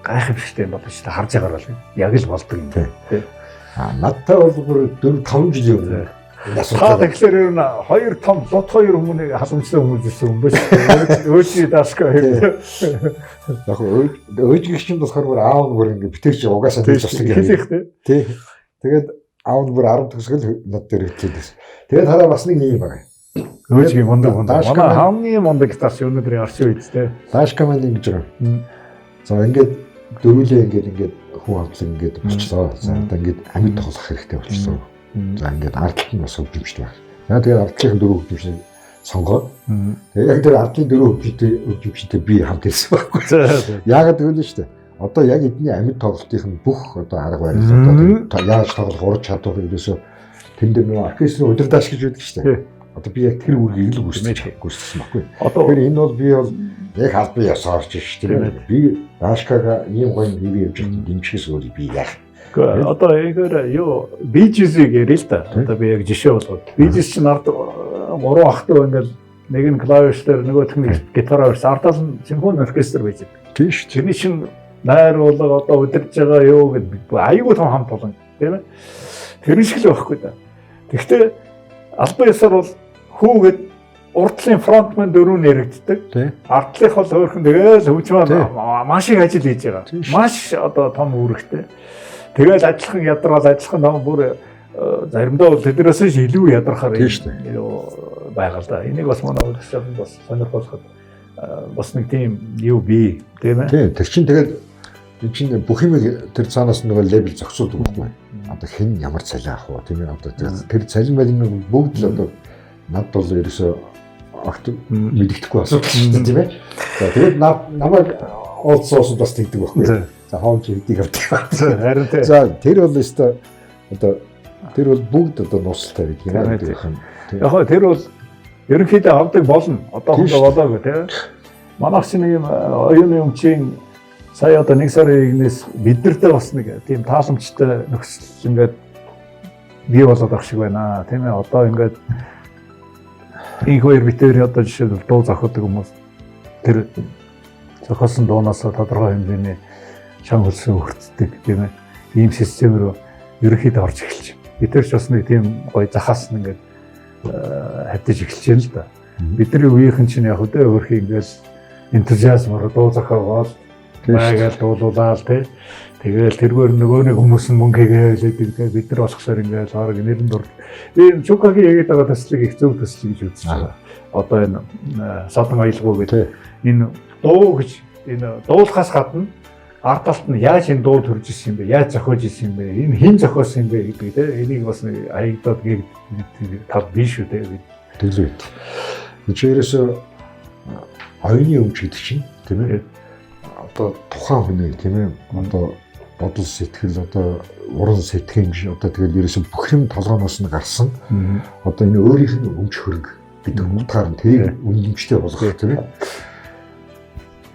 Гайхамшигтай юм болоо шүү. Харж байгаа бол яг л болдог юм тий. Надтай бол бүр 4-5 жилийн өмнө. Та тэгэхээр ер нь хоёр том лот хоёр хүмүүнийг халамжтай хүмүүс ирсэн юм байна. Өөчи Дашка хэрэг. Яг өөжгийн чинь болохоор бүр аав бүр ингэ битэрч угаасаа хийж авсан юм. Тий. Тэгээд аав бүр 10 төгсгөл над дээр хэлээд. Тэгээд хараа бас нэг юм байна. Өөжгийн мундаг. Манай хамгийн мундаг гитарч өнөөдрийн орчин үед те. Дашка маань ингэж байгаа. За ингээд дөрүүлээ ингээд хүн хамтлаг ингээд болчихлоо. За одоо ингээд амьд тоглох хэрэгтэй болчихлоо. За ингээд ардлт нь бас хөгжимчтэй байна. Яг тэгээд ардлын 4 хөгжимчтэй сонгоод тэгээд яг тэр ардлын 4 хөгжимчтэй би хамт ирсэн байхгүй. Яагаад гэвэл шүү дээ. Одоо яг эдний амьд тоглолтын бүх одоо арга барил одоо яаж тоглох урд чадвар ерөөсөө тэн дээр нөгөө оркестрийн удирдаач гэж байдаг шүү дээ. Одоо би яг тэр үргийг л гүйцэтгэсэн байхгүй. Тэгэхээр энэ бол би бол яг албан ёсоор ч шүү дээ. Би Дашкага ийм гоё юм явж байгаа дэмжихээс өөр би яах. Одоо ихээр юу Бижизиг ярил л да. Одоо би яг жишээ болгоод. Бижис чинь ард 3 ахтай ингээл нэг нь клавиштер нөгөөх нь гитараар ардаас нь симфони оркестр байж байгаа. Тийм шүү. Тэрний чинь найруулга одоо удирдах байгаа юу гэдэг аюул том хамт олон тийм ээ. Тэр шиг л байхгүй да. Гэхдээ албан ёсоор бол хүүгээд урдлын фронтмен дөрөв нэрэгддэг. Ардлынх бол өөрхөн тэгэл хөгжмөө маш их ажил хийж байгаа. Маш одоо том үүрэгтэй. Тэгэл ажиллахан ядрал ажиллахан том бүр заримдаа бол тэднээс илүү ядрахаар байгаа л да. Энийг бас манай удирдлагын бас сонирхолтой бас нэг тийм юу бий тийм ээ. Тийм. Тэр чинь тэгээд энэ чинь бүх юм тэр цаанаас нөгөө левел зогсоодог байхгүй. Одоо хэн ямар цалин авах вэ тийм ээ. Одоо тэр цалин байлын бүгд л одоо над бол ерөөсөө огт мэддэхгүй асуудал шүү дээ тийм ээ. За тэгээд намайг олцоос бас тэгдэг байхгүй. За хоомч хэдийг авдаг. Харин тийм. За тэр бол өстой одоо тэр бол бүгд одоо нууцтай гэдэг юм аа. Яг тэр бол ерөнхийдөө авдаг болно. Одоохондоо болоогүй тийм. Манайх чинь нэг юм оюуны өмчийн сая одоо 1 сарын 1-ээс биднэртээ бас нэг тийм тааламжтай нөхцөл ингээд бий болоод байх шиг байна. Тийм ээ. Одоо ингээд энэ хоёр битээр одоо жишээлбэл дуу зохиодог хүмүүс тэр зохиосон дуунаас тодорхой хэмжээний шан хөлсөө өртдөг тийм ээ. Ийм систем рүү ерөнхийдөө орж эхэлж байна. Бид тэр ч бас нэг тийм гоё захаас нь ингээд хатаж эхэлж байна л да. Бидний үеийнхэн чинь яг өдөө өөрхий ингээл энтузиазмаар дуу зохиогоол байгаад дуулуулаад тий. Тэгэл тэргээр нөгөө нэг хүмүүс нь мөнгө хийгээд тэгээд бид нар болохсоор ингээл хараг нэрэн дур. Энэ Чукагийн яагаад байгаа төслийг их зөв төсөл гэж үзэж байгаа. Одоо энэ садан аялгуу гэдэг энэ дуу гэж энэ дуулахаас гадна ард талд нь яаж энэ дуу төрж ирсэн юм бэ? Яаж зохиож ирсэн юм бэ? Энэ хэн зохиосон юм бэ гэдэг тий. Энийг бас нэг аягдаад тав биш үү тий. Тэглээ. Эцээрээс оюуны өмч гэдэг чинь тийм ээ. Одоо тухайн хүний тийм ээ. Одоо бодол сэтгэл одоо уран сэтгэмж одоо тэгэл ерөөсөн бүх юм толгооноос нь гарсан. Одоо энэ өөрийнх нь өмч хөрөнгө гэдэг утгаар нь тэрийг үнэмштэй болгох тийм ээ.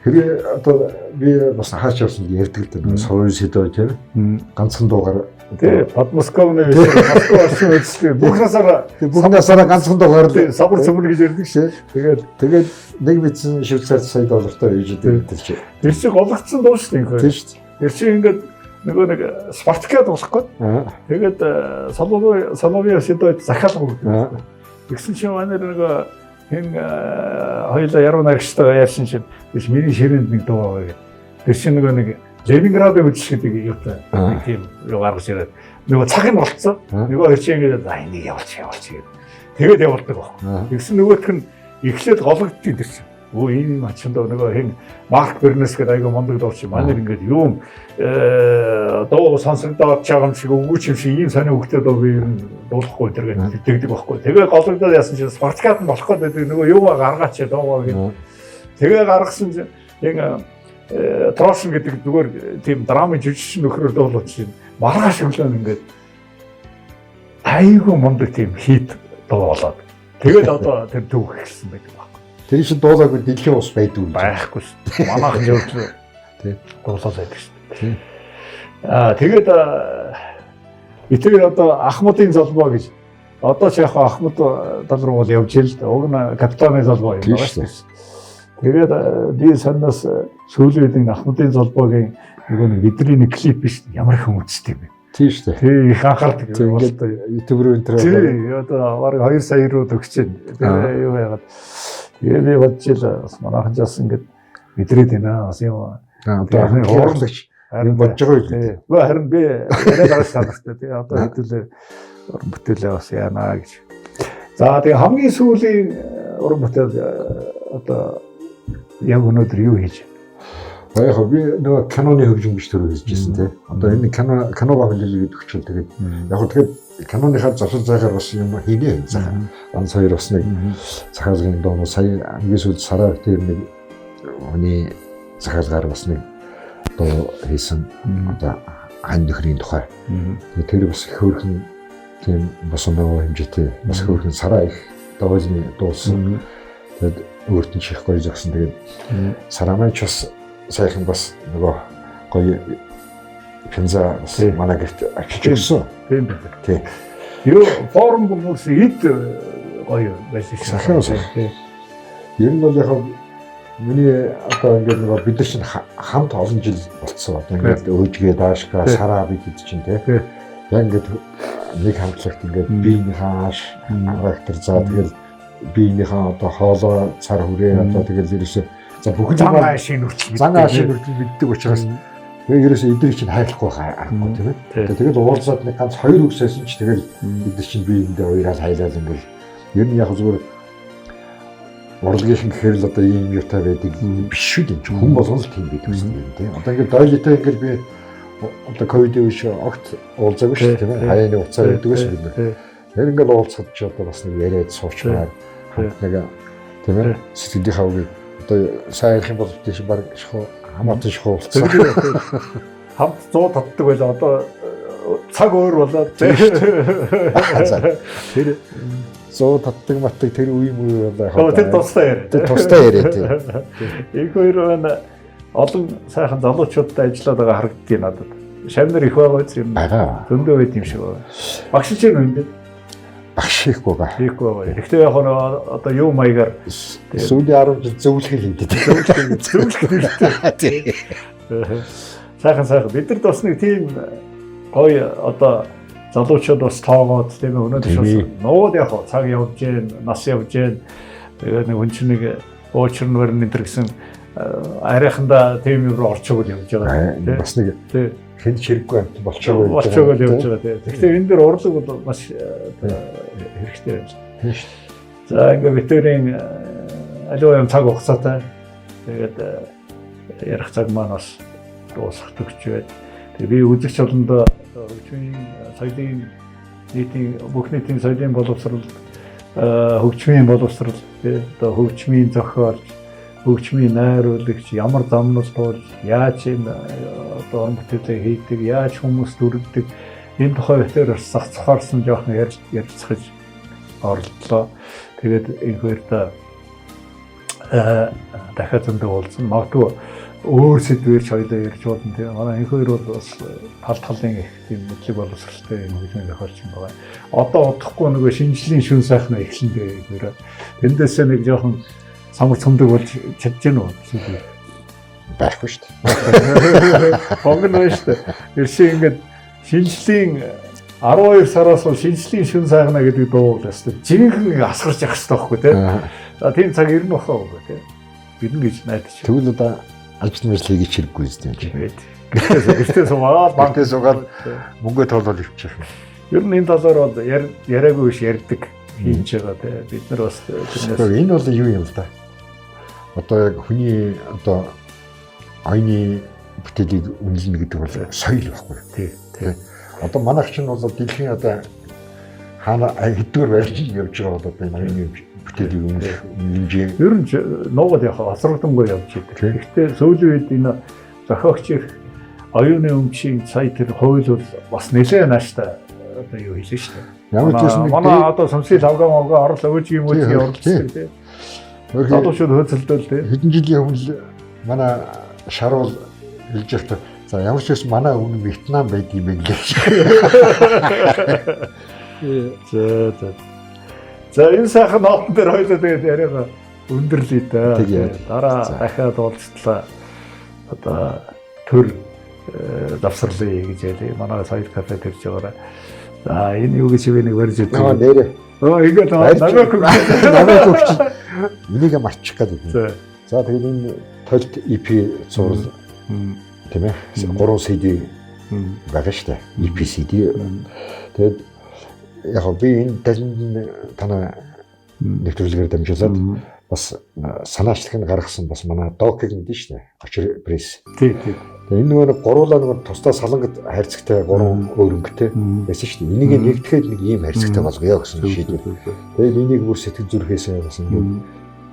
Тэгэхээр одоо би бас хаач явсан ярьдаг л дээ. Совын сэдв тийм ээ. Ганцхан дуугаар тий Подмосковны Москва орчин үйлчлэг бүхнээсээ ганцхан дуугаар сабар цөмөр гэж ярьдаг шээ. Тэгээд нэг мэдсэн Швейцарт сая доллартай хийж өгдөг тэр чинь. Тэр чинь голгцсон дуу шүү дээ. Тийм шүү. Тэр чинь ингээд нөгөө нэг Спартакиад болохгүй. Тэгээд Соловьев сэдвэд захиалга өгдөг. Тэгсэн чинь манай нөгөө хэн хоёлаа яруу найрагчтайгаа ярьсан чинь биш миний ширээнд нэг дуу байгаа гэдэг. Тэр чинь нөгөө нэг Ленинградын үдшиг гэдэг юутай нэг тийм юу гаргаж ирээд нөгөө цаг нь болцсон. Нөгөө хоёр чинь ингээд за энийг явуулчих гэдэг. Тэгээд явуулдаг баг. Тэгсэн нөгөөх нь эхлээд гологдчих тэр чинь. Өө энэ мачиндаа нөгөө хэн Марк Бернес гэдэг айгүй мондөг дууч манер ингээд юм дуу сонсогдоод байгаа юм шиг өгөөч юм шиг ийм сони хөвгтэй дуу би ер нь дуулахгүй тэргээд тэгдэг байхгүй. Тэгээ гологдоод яасан чинь Спартакиад нь болох гэдэг нөгөө юу гаргаач дуугаа гэдэг. Тэгээ гаргасан чинь энэ Трошин гэдэг зүгээр тийм драмын жүжигчин нөхрөөр дуулууд чинь маргааш өглөө ингээд айгүй мондөг тийм хит дуу болоод тэгээд одоо тэр төвх эхэлсэн байдаг байхгүй. Тэр чинь дуулаагүй дэлхийн ус байдгүй байхгүй шүү. Манайхан зөвхөн тийм дуулаад байдаг шүү. Тэгээд бид одоо Ахмадын залбаа гэж одоо ч яг Ахмад тал руу бол явж ил уг нь капитаны залбаа юм байна шүү. Тэгээд би санаас сүүлийн үед Ахмадын залбаагийн нөгөө нэг бидний нэг клип биш ямар их хүмүүсттэй юм бэ. Тийм шүү дээ. Тий их анхаардаг. Ингээд YouTube руу энэ тий одоо бараг 2 сая руу төгсөж байна. Юу яагаад тэгээ би бодчихлаа бас манайхан жаас ингээд мэдрээд байна бас юм. Одоо хоорлагч харин бодож байгаа юу. Харин би яриад байгаа санагдав тий одоо хэдүүлээ уран бүтээлээ бас яана гэж. За тэгээ хамгийн сүүлийн уран бүтээл одоо яг өнөөдөр юу хийж байна? Яг би нөгөө киноны хөгжимч төр хийжсэн тий. Одоо энэ киногаа хөлөөлөд өгчөө тэгээд яг тэгээд киноныхаа зуршил зайгаар бас юм хийнэ. Ганц хоёр бас нэг захиалгын доо сая хамгийн сүүлд сараа дээр нэг оны захиалгаар бас нэг доо хийсэн. Одоо ань нөхрийн тухай. Тэр бас хөөрхөн тийм бас нөгөө хэмжээтэй бас хөөрхөн сараа их доолны дуусан. Тэгээд өөрт нь чих гоё зогсон. Тэгээд сарамайч бас сайхан бас нөгөө гоё пенза манай гэрт очиж өгсөн. Тийм үү. Тийм. Юу форум хүмүүс эд гоё байсан шүү. Ер нь бол яг миний одоо ингээд нөгөө бид нар чинь хамт олон жил болцсон. Одоо ингээд өөжгээ даашка сараа бид хэд чинь тий. Яг ингээд нэг хамтлагт ингээд биенийхээ ааш характер заа тэгэл биенийхээ одоо хоолой цар хүрээ одоо тэгэл ерөөсөө за бүх зан аашийн үртэл мэддэг учраас тэгээ ерөөсөө эдрийг чинь хайрлахгүй аргагүй тийм ээ. Тэгэл уулзаад нэг ганц хоёр үгсээсэн ч тэгэл бид нар чинь биендээ хоёроо хайлаад ингээд ер нь яг зүгээр урлагийнх нь гэхээр л одоо ийм юутай байдаг биш шүү дээ. Хүн болгон л тийм байдаг гэсэн юм тийм. Одоо ингээд дойлитой ингээд би одоо ковидын үеиш огт уулзаагүй шүү дээ тийм ээ. Хаяаны уцаар байдаг шүү бид нар. Тэр ингээд уулзахад ч одоо бас нэг яриад суучмаар нэг тийм ээ. Сэтгэлийн хавыг одоо сайн ярих юм бол тийш баг шахуу хамаатан шахуу болцсон. Хамт 100 татдаг байлаа одоо цаг өөр болоод тийм. Тэр 100 татдаг матдаг тэр үе муу болоо. Тэр тустай яриа. Тэр тустай яриа тийм. Их хоёр байна. Олон сайхан залуучуудтай ажиллаад байгаа харагддгийг надад. Шавнар их байгаа үз юм. Зөндөө байд юм шиг байна. Багш чинь юм дээ. Багш хийхгүй байгаа. Хийхгүй байгаа. Гэхдээ яг нь одоо юу маягаар сүүлийн 10 жил зөвлөх хийдэг. Зөвлөх тийм. Сайхан бид нар бас нэг тийм гоё одоо залуучууд бас тоогоод тийм өнөөдөр шууд нууд яг цаг явж гэн нас явж гэн тэгээд нэг хүн чинь нэг уучрын барин энэ гэсэн арайханда тийм юм руу орчоог явж байгаа тийм бас нэг хэн хэрэггүй амт болчоог явж байгаа тийм. Тэгэхээр энэ дэр урлаг бол маш хэрэгтэй юм шүү. За ингээ битэрийн аливаа юм цаг хугацаатай тэгээд ярих цаг маань бас дуусах төгч байд. Тэгээд би үзэгч олондоо хөгжмийн соёлын нийтийн бүх нийтийн соёлын боловсрол хөгжмийн боловсрол одоо хөгжмийн зохиолч хөгжмийн найруулагч ямар замнал туулж яаж энэ одоо орон бүтээлээ хийдэг яаж хүмүүс дүрддэг энэ тухай битээр сацхаарсан жоохон ярилцах оролдлоо. Тэгээд энэ хоёрта дахиад зөндөө уулзсан. Магадгүй өөр сэдвээр ч хоёлоо ярьж болно тийм. Манай энэ хоёр бол бас тал талын их тийм мэдлэг боловсралтай юм хөгжмийн зохиолч юм байна. Одоо удахгүй нөгөө шинжлэлийн шүн сайхна эхлэндээ гэрээ. Тэндээсээ нэг жоохон самар цомдог болж чадж гэнэ үү? Байхгүй шүү дээ. Хонгон байна шүү дээ. Ершээ ингээд шинжлэлийн 12 сараас бол шинжлэлийн шүн сайхна гэдэг дуу л өстой. Жинхэнэ асгарч явах хэрэгтэй байхгүй тийм. За тийм цаг ирнэ бахаа үгүй тийм. Бидэн гэж найдаж. Тэгвэл одоо ажил мэргэжил хийж хэрэггүй юм чинь. Гэртээ суугаад банкээ суугаад мөнгө тоолол өвчих. Ер нь энэ талаар бол яриагүй биш ярьдаг хийж байгаа тийм. Бид нар бас тэрнээс энэ бол юу юм л да. Одоо яг хүний одоо аяны бүтээлийг үнэлнэ гэдэг бол соёл байхгүй. Тийм. Одоо манайх чинь бол дэлхийн одоо хаана хэдгээр барьж явж байгаа бол одоо аяны бүтээлийг үнэлэх хэмжээ. Ер нь нуугаад явах асрагдамгүй явж идэг. Гэхдээ сүүлийн үед энэ зохиогч оюуны өмчийн сая тэр хууль бол бас нэлээд нааштай одоо юу хийлээ шүү дээ. Ямар ч юм манай одоо сүнсгий тавгаа орол өөжгийн мөчгийн оролцдог тийм. Залуучууд хөөцөлдөл тийм. Хэдэн жилийн өмнө манай шаруул хэлж байхдаа за ямар ч юм манай өмнө Вьетнам байд юм байна гэж. За энэ сайхан ноотон дээр хоёулаа тэгээд яриага өндөрлөе да. Дараа дахиад уулзтлаа одоо төр завсарлаа гэж ялээ. Манай соёл кафе төрж байгаараа. За энэ юу гэж би нэг барьж өгдөг. Нэрээ. Ингээд намайг өгч. Энийг марчих гэдэг. За тэгээд энэ толт EP зурвал тийм ээ 3 CD байгаа шүү дээ. EP CD. Тэгээд яг би энэ танай нэвтрүүлгээр дамжуулаад бас санаачлах нь гаргасан бас манай докийг мэдэн шүү дээ. Очир пресс. Тийм. Энэ нөгөө гуруулаа нөгөө тусдаа салангад харьцагтай 3 өрөнгөтэй байсан шүү дээ. Энийг нэгтгэхэд нэг ийм харьцагтай болгоё гэсэн шийдвэр. Тэгээд энийг бүр сэтгэл зүрхээсээ бас ингээд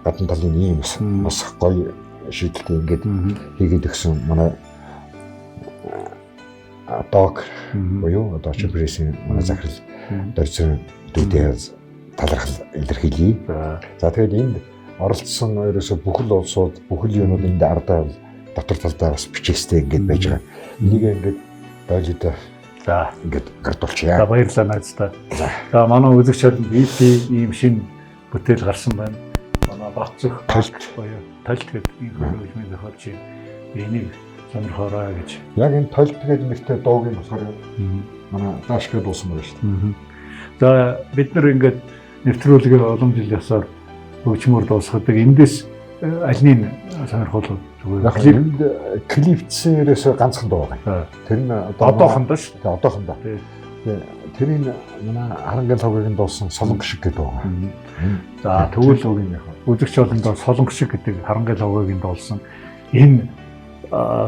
гадна талын ийм бас гоё шийдэлтэй ингээд хийгээд өгсөн манай док буюу одоо очир прессийн манай захирал дөрцөн дүүдээс талархал илэрхийлье. За тэгээд энд оролцсон ерөөсө бүхэл улсууд бүхэл юмуд энд ардаа дотор талдаа бас бичээстэй ингэж байж байгаа. Энийг ингэж дойлоо за ингэж гардуулчихъя. За баярлалаа найзтай. За манай үзэгчид EP ийм шин бүтээл гарсан байна. Манай Батцөх Толт. боёо толт гэдэг ийм хөгжмийн зохиолч энийг сонирхоорой гэж. Яг энэ толт гэдэг нэртэй дуугийн болохоор манай даашгүй дуусан байна шүү дээ. За бид нар ингээд нэвтрүүлгээ олон жил ясаар хөгжмөр дуусгадаг. Эндээс альнийг сонирхол Яг зүгээр. энд клипцээрээс ганцхан дуу байгаа. Тэр нь Одоохондоо шүү. дээ. Одоохондоо. Тэрийг манай Харангийн логийн дуусан Солонго шиг гэдэг байгаа. За тэгвэл логийн яг. үзэгч олондоо Солонго шиг гэдэг Харангийн логийн дуулсан энэ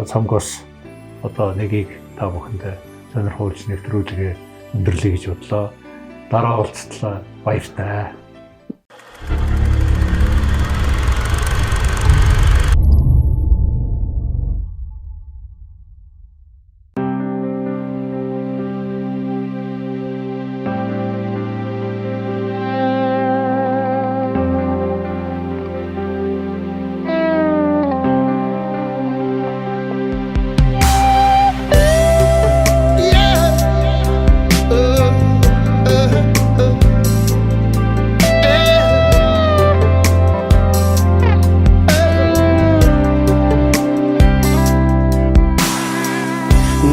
цамгаас одоо нэгийг та бүхэндээ сонирхуулж нэвтрүүлгээ өндөрлөе гэж бодлоо. Дараа уулзтлаа. Баяртай.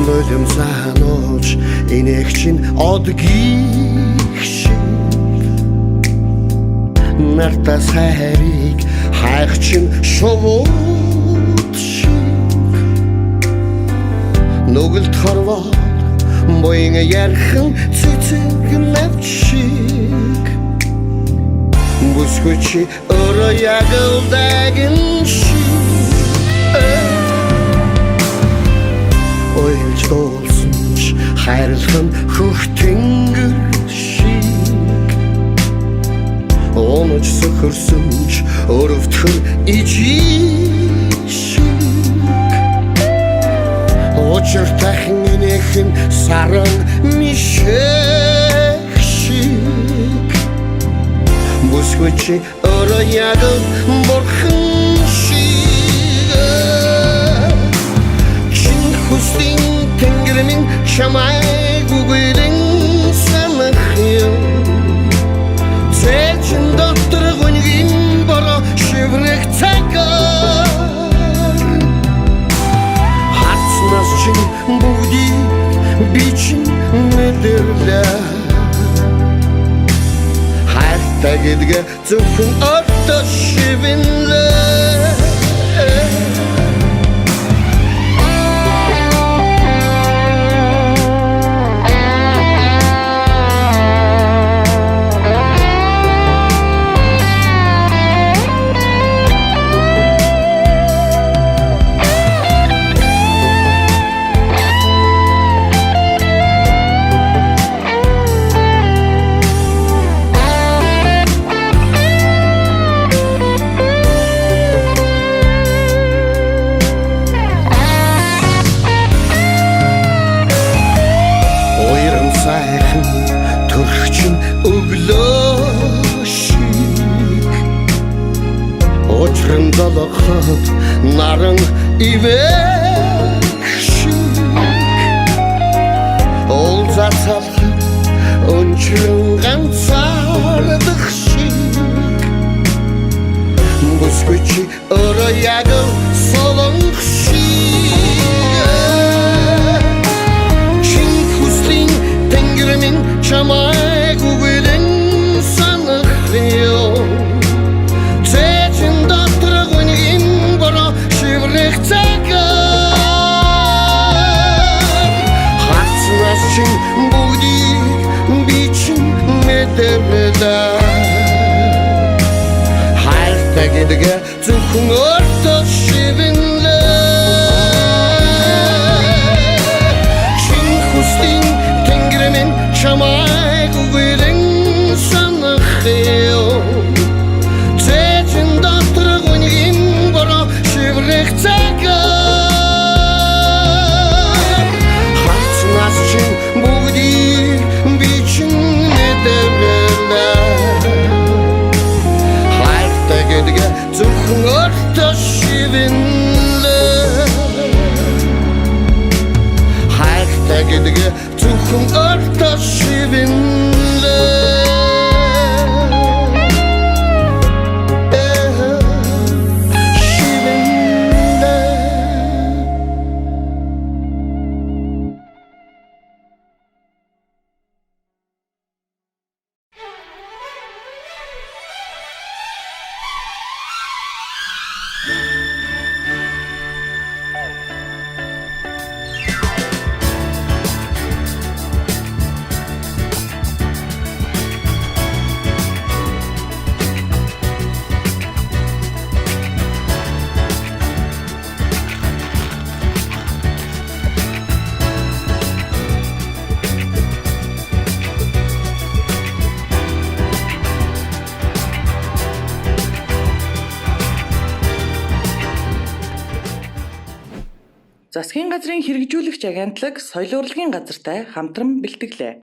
Нулим санууч инэгчин одгих шиг нартас хайрыг хайгчин шувууд шиг нүгэлт хорвол буян ярхан цэцэг навч шиг бүсгүчи өрөө ягылдагын шиг ойлж дуулсанч хайрлах нь хөх тэнгэр шиг онож сөхөрсөнч өрөвдөхөр ижиг шиг очертахын инэхэн саран мишэх шиг бүсгүчи өрөө ягал борхон Хүслийн тэнгэрмийн чамайг үгээрэн санахын Цэчин дотор гүнгийн бороо шиврэх цагаар Хацнаас чин бүгдийг би чин мэдэрлээ Хайртай гэдгээ зөвхөн орто шивэнлээ Төрхчин өглөө шиг Очрын долохот наран ивэх шиг Олза салхад өнчлөн ганцаардах шиг Бүсгүчи өрөө ягал солонго шиг Чин хүслийн тэнгэрмийн чамайг үгээрэн санахын Цэчин дотор гүнгийн бороо шиврэх цагаар Хацнаас чин бүгдийг би чин мэдэрлээ Хайртай гэдгээ зөвхөн орто шивэнлээ Чин хүслийн тэнгэрмийн чамайг үгээрэн санахын Цэчин дотор гүнгийн бороо шиврэх цагаар Хацнаас чин бүгдийг би чин мэдэрлээ Хайртай гэдгээ зөвхөн орто шивэнлээ Хайртай гэдгээ зөвхөн орто шивэнлээ Засгийн газрын хэрэгжүүлэгч агентлаг соёлын урлагийн газартай хамтран бэлтгэлээ.